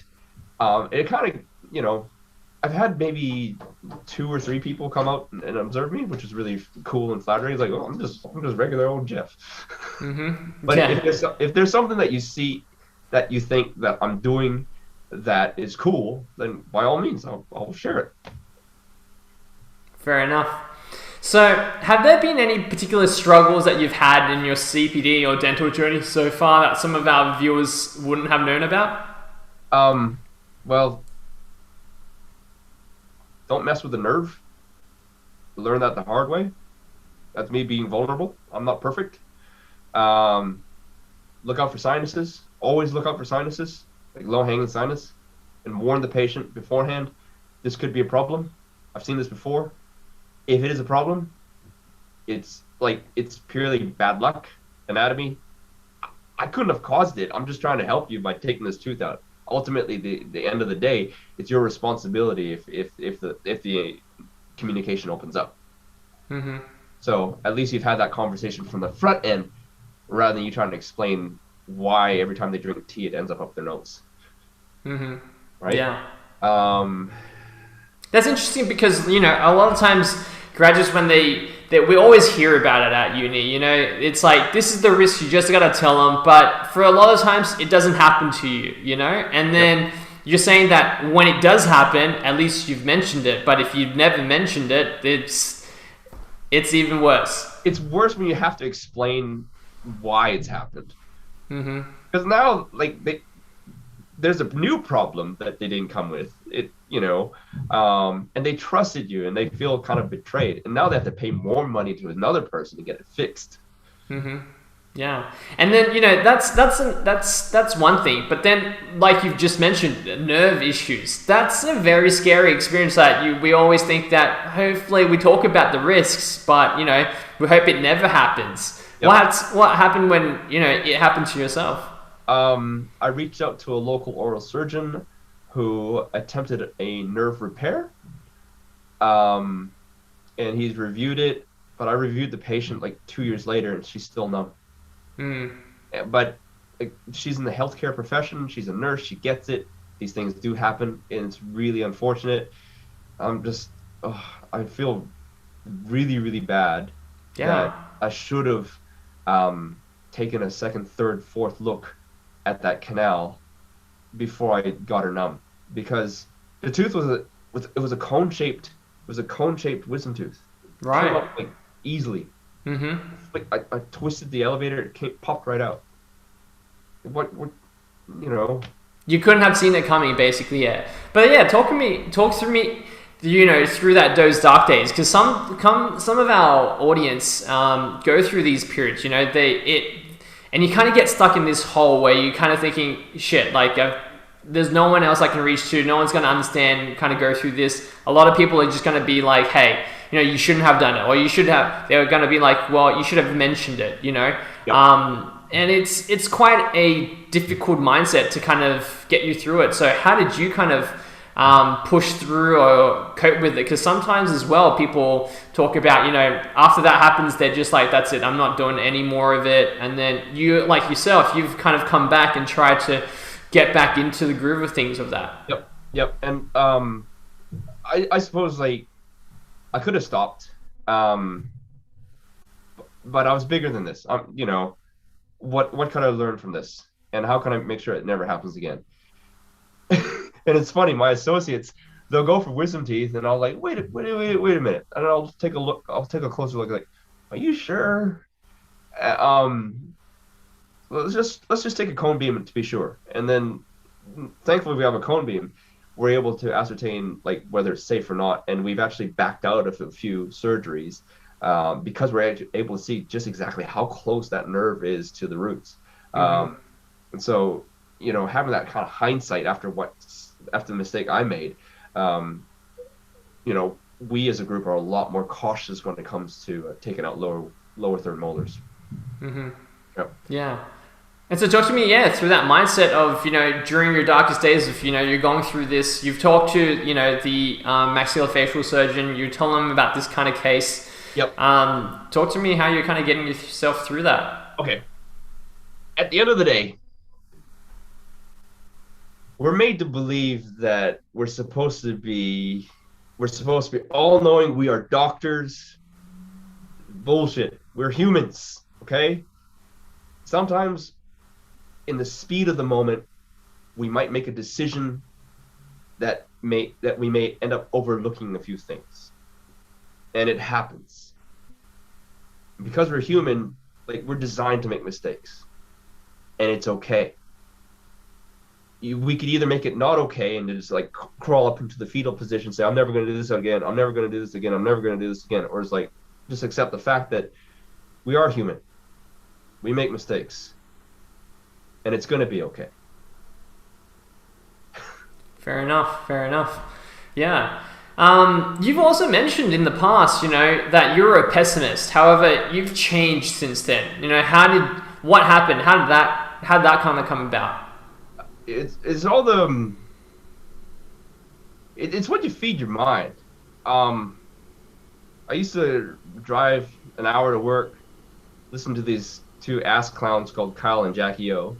It kind of, I've had maybe 2 or 3 people come out and observe me, which is really cool and flattering. It's like, oh, I'm just regular old Geoff. Mm-hmm. But Yeah. if there's something that you see that you think that I'm doing that is cool, then by all means, I'll share it. Fair enough. So, have there been any particular struggles that you've had in your CPD or dental journey so far that some of our viewers wouldn't have known about? Well, don't mess with the nerve. Learn that the hard way. That's me being vulnerable. I'm not perfect. Look out for sinuses. Always look out for sinuses, like low-hanging sinus, and warn the patient beforehand. This could be a problem. I've seen this before. If it is a problem, it's purely bad luck, anatomy. I couldn't have caused it. I'm just trying to help you by taking this tooth out. Ultimately, the end of the day, it's your responsibility if the communication opens up. Mm-hmm. So at least you've had that conversation from the front end, rather than you trying to explain why every time they drink tea it ends up their nose. Mm-hmm. Right? Yeah. That's interesting because, a lot of times graduates, when we always hear about it at uni, it's like, this is the risk, you just got to tell them. But for a lot of times, it doesn't happen to you, And then you're saying that when it does happen, at least you've mentioned it. But if you've never mentioned it, it's even worse. It's worse when you have to explain why it's happened. Mm-hmm. Because now, there's a new problem that they didn't come with. And they trusted you, and they feel kind of betrayed. And now they have to pay more money to another person to get it fixed. Mm-hmm. Yeah, and then that's one thing. But then, like you've just mentioned, nerve issues. That's a very scary experience. That we always think that hopefully we talk about the risks, but we hope it never happens. Yep. What happened when it happened to yourself? I reached out to a local oral surgeon who attempted a nerve repair. And he's reviewed it, but I reviewed the patient 2 years later, and she's still numb. Mm. But she's in the healthcare profession. She's a nurse. She gets it. These things do happen, and it's really unfortunate. I feel really, really bad. Yeah. That I should have taken a second, third, fourth look at that canal before I got her numb, because the tooth was a cone-shaped wisdom tooth. Right. Came up, easily. Mm-hmm. I twisted the elevator, it popped right out. What You couldn't have seen it coming, basically, yeah. But yeah, talk through me, through those dark days, because some of our audience go through these periods. And you kind of get stuck in this hole where you kind of thinking, shit, there's no one else I can reach to. No one's going to understand, kind of go through this. A lot of people are just going to be like, hey, you shouldn't have done it. Or they're going to be like, well, you should have mentioned it, Yep. And it's quite a difficult mindset to kind of get you through it. So how did you kind of push through or cope with it? Because sometimes as well, people talk about, after that happens, they're just like, that's it, I'm not doing any more of it. And then you, like yourself, you've kind of come back and tried to get back into the groove of things of that. Yep. And I suppose I could have stopped, but I was bigger than this. what can I learn from this, and how can I make sure it never happens again? And it's funny, my associates, they'll go for wisdom teeth, and I'll like, wait a minute, and I'll take a look. I'll take a closer look. Like, are you sure? Um, let's just take a cone beam to be sure. And then, thankfully, we have a cone beam. We're able to ascertain like whether it's safe or not, and we've actually backed out of a few surgeries because we're able to see just exactly how close that nerve is to the roots. And so, having that kind of hindsight after the mistake I made, we as a group are a lot more cautious when it comes to taking out lower third molars. Yep. Yeah. And so talk to me, through that mindset of, during your darkest days, if, you're going through this, you've talked to, the maxillofacial surgeon, you tell them about this kind of case. Yep. Talk to me how you're kind of getting yourself through that. Okay. At the end of the day, we're made to believe that we're supposed to be all knowing. We are doctors. Bullshit. We're humans. Okay. Sometimes in the speed of the moment, we might make a decision that we may end up overlooking a few things. And it happens. Because we're human, like, we're designed to make mistakes. And it's okay. We could either make it not okay and just like crawl up into the fetal position, say, I'm never going to do this again. I'm never going to do this again. I'm never going to do this again. Or it's like, just accept the fact that we are human. We make mistakes. And it's going to be okay. Fair enough. Yeah. You've also mentioned in the past, that you're a pessimist. However, you've changed since then. What happened? How did that kind of come about? It's all the it's what you feed your mind. I used to drive an hour to work, listen to these two ass clowns called Kyle and Jackie O,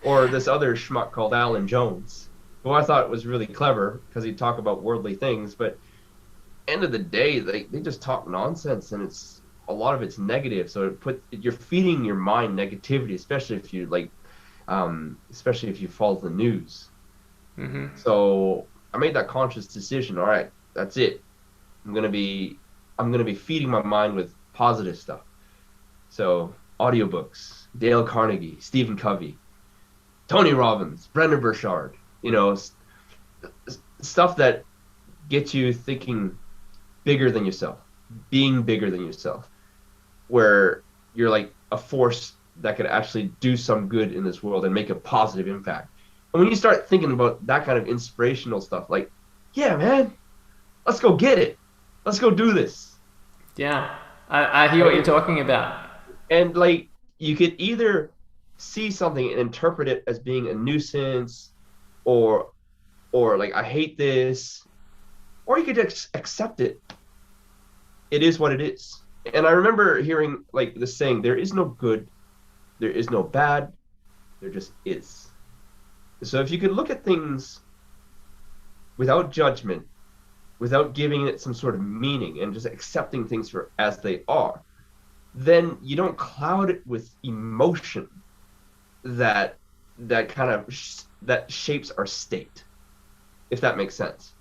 or this other schmuck called Alan Jones, who I thought was really clever because he'd talk about worldly things, but end of the day, they just talk nonsense, and a lot of it's negative. So you're feeding your mind negativity, especially if you follow the news. So I made that conscious decision. All right, that's it. I'm gonna be feeding my mind with positive stuff. So audiobooks, Dale Carnegie, Stephen Covey, Tony Robbins, Brendan Burchard, stuff that gets you thinking bigger than yourself, being bigger than yourself, where you're like a force that could actually do some good in this world and make a positive impact. And when you start thinking about that kind of inspirational stuff, like, yeah, man, let's go get it. Let's go do this. Yeah, I hear what you're talking about. And like, you could either see something and interpret it as being a nuisance or like, I hate this, or you could just accept it. It is what it is. And I remember hearing like the saying, there is no good, there is no bad, there just is. So if you could look at things without judgment, without giving it some sort of meaning and just accepting things for as they are, then you don't cloud it with emotion that kind of that shapes our state, if that makes sense.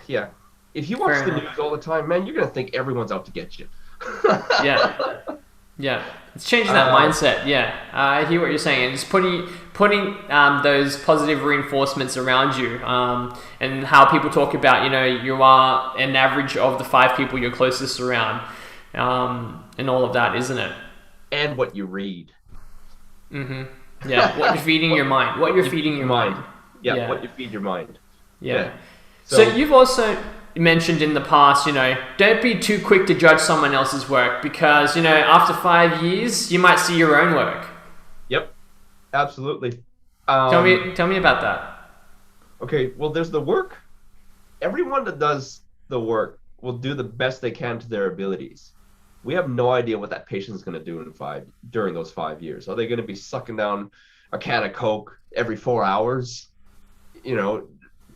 Yeah. If you watch the news all the time, man, you're gonna think everyone's out to get you. Yeah. It's changing that mindset. Yeah, I hear what you're saying, and just putting those positive reinforcements around you, and how people talk about, you are an average of the 5 people you're closest around, and all of that, isn't it? And what you read. Yeah, what you're feeding your mind. What you're feeding your mind. Yeah, what you feed your mind. Yeah. So you've also mentioned in the past, don't be too quick to judge someone else's work, because, after 5 years, you might see your own work. Yep, absolutely. Tell me about that. Okay, well, there's the work. Everyone that does the work will do the best they can to their abilities. We have no idea what that patient is going to do during those 5 years. Are they going to be sucking down a can of Coke every 4 hours?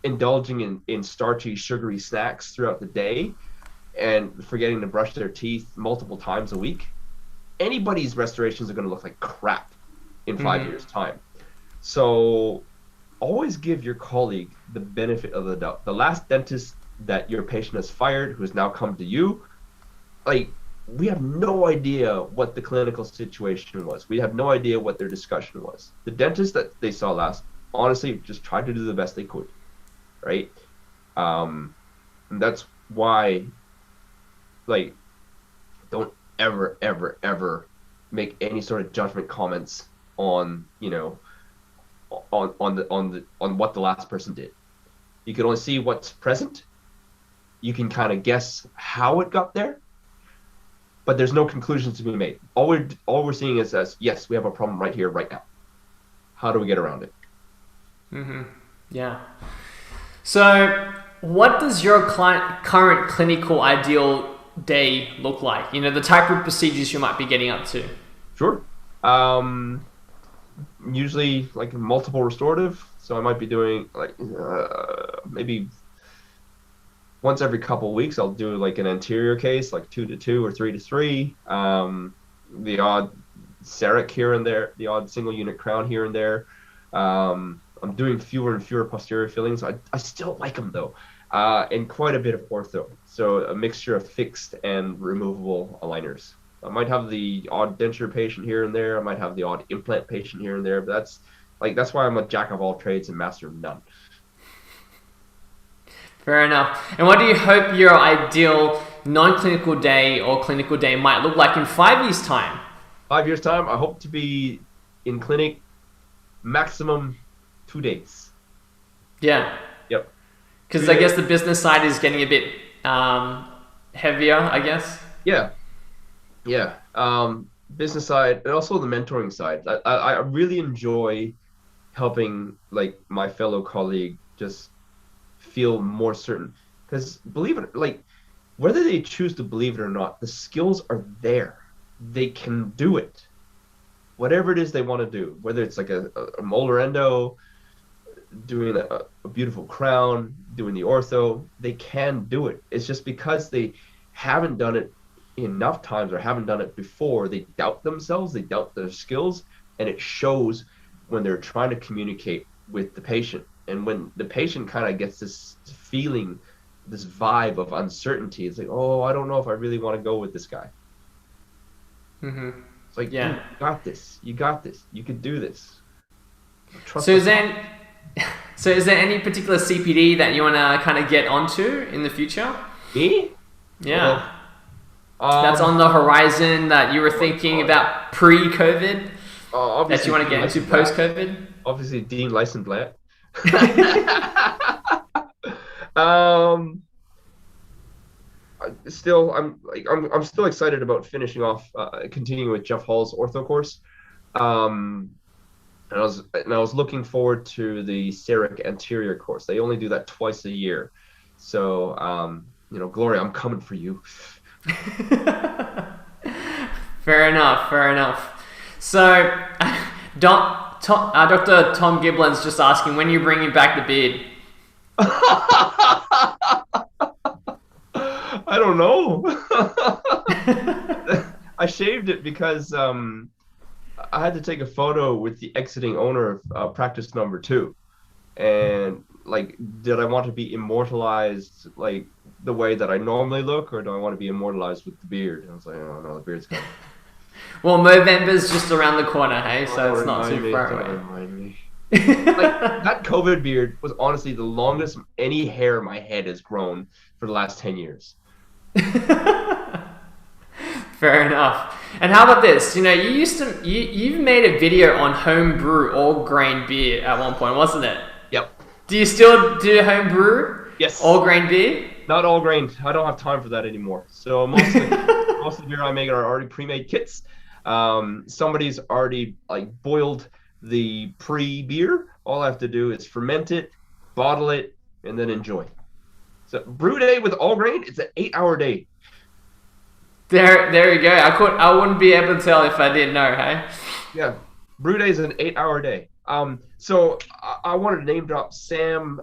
Indulging in starchy, sugary snacks throughout the day. and forgetting to brush their teeth multiple times a week, anybody's restorations are going to look like crap in 5 years' time. So always give your colleague the benefit of the doubt. The last dentist that your patient has fired, who has now come to you, like, we have no idea what the clinical situation was. We have no idea what their discussion was. The dentist that they saw last, honestly, just tried to do the best they could, right? And that's why, like, don't ever, ever, ever make any sort of judgment comments on, you know, on what the last person did. You can only see what's present. You can kind of guess how it got there, but there's no conclusions to be made. All we're seeing is as, yes, we have a problem right here, right now. How do we get around it? Yeah. So what does your current clinical ideal day look like? You know, the type of procedures you might be getting up to. Sure. Usually like multiple restorative. So I might be doing like maybe once every couple of weeks, I'll do like an anterior case, like 2 to 2 or 3 to 3. The odd Cere here and there, the odd single unit crown here and there. I'm doing fewer and fewer posterior fillings. I still like them though, and quite a bit of ortho. So a mixture of fixed and removable aligners. I might have the odd denture patient here and there. I might have the odd implant patient here and there. But that's why I'm a jack of all trades and master of none. Fair enough. And what do you hope your ideal non-clinical day or clinical day might look like in 5 years' time? 5 years' time, I hope to be in clinic maximum 2 days. Yeah. Yep. Because I guess the business side is getting a bit heavier, I guess. Yeah. Yeah. Business side and also the mentoring side. I really enjoy helping like my fellow colleague just feel more certain, because believe it, like, whether they choose to believe it or not, the skills are there. They can do it, whatever it is they want to do, whether it's like a molar endo, doing a beautiful crown, doing the ortho, they can do it. It's just because they haven't done it enough times or haven't done it before, they doubt themselves, they doubt their skills, and it shows when they're trying to communicate with the patient. And when the patient kind of gets this feeling, this vibe of uncertainty, it's like, oh, I don't know if I really want to go with this guy. It's like, yeah, you got this. You got this. You can do this. So is there any particular CPD that you want to kind of get onto in the future? Me? Yeah. That's on the horizon that you were thinking about pre-COVID? That you want to get into post-COVID? Obviously, Dean Lysenblatt. I'm still excited about finishing off, continuing with Geoff Hall's ortho course. And I was looking forward to the Cere anterior course. They only do that twice a year. So, Gloria, I'm coming for you. Fair enough. So, Dr. Tom Giblin's just asking, when are you bringing back the beard? I don't know. I shaved it because I had to take a photo with the exiting owner of practice number 2. And, like, did I want to be immortalized, like, the way that I normally look, or do I want to be immortalized with the beard? And I was like, oh, no, the beard's coming. Well, Movember's just around the corner, hey? So it's not too far away. Don't remind me. Like, that COVID beard was honestly the longest any hair in my head has grown for the last 10 years. Fair enough. And how about this? You know, you've made a video on homebrew all grain beer at one point, wasn't it? Yep. Do you still do homebrew? Yes. All grain beer? Not all grain. I don't have time for that anymore. So most of the beer I make are already pre-made kits. Somebody's already like boiled the pre-beer. All I have to do is ferment it, bottle it, and then enjoy. So brew day with all grain, it's an 8-hour day. There you go. I wouldn't be able to tell if I didn't know, hey? Yeah. Brew day is an 8-hour day. So I wanted to name drop Sam.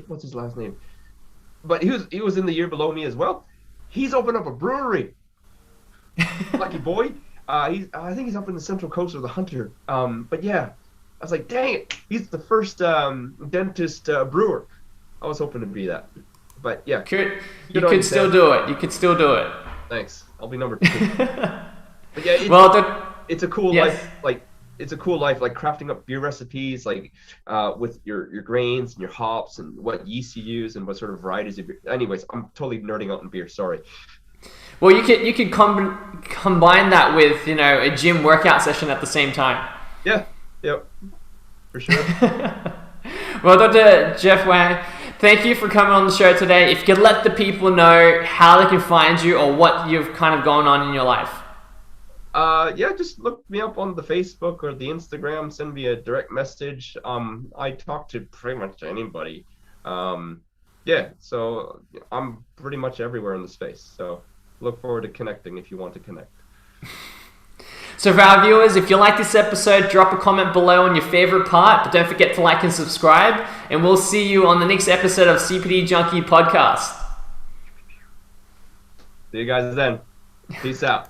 What's his last name? But he was in the year below me as well. he's opened up a brewery. Lucky boy. I think he's up in the Central Coast of the Hunter. But yeah, I was like, dang it, he's the first dentist brewer. I was hoping to be that. But yeah, you could still do it. You could still do it. Thanks. I'll be number 2. But yeah, it's a cool life. Like, it's a cool life, like crafting up beer recipes, like with your grains and your hops and what yeast you use and what sort of varieties of beer. Anyways, I'm totally nerding out in beer. Sorry. Well, you could combine that with, you know, a gym workout session at the same time. Yeah. Yep. For sure. Well, Dr. Geoff Wan, thank you for coming on the show today. If you could let the people know how they can find you or what you've kind of going on in your life. Yeah, just look me up on the Facebook or the Instagram. Send me a direct message. I talk to pretty much anybody. Yeah, so I'm pretty much everywhere in the space. So look forward to connecting if you want to connect. So for our viewers, if you like this episode, drop a comment below on your favorite part, but don't forget to like and subscribe, and we'll see you on the next episode of CPD Junkie podcast. See you guys then. Peace out.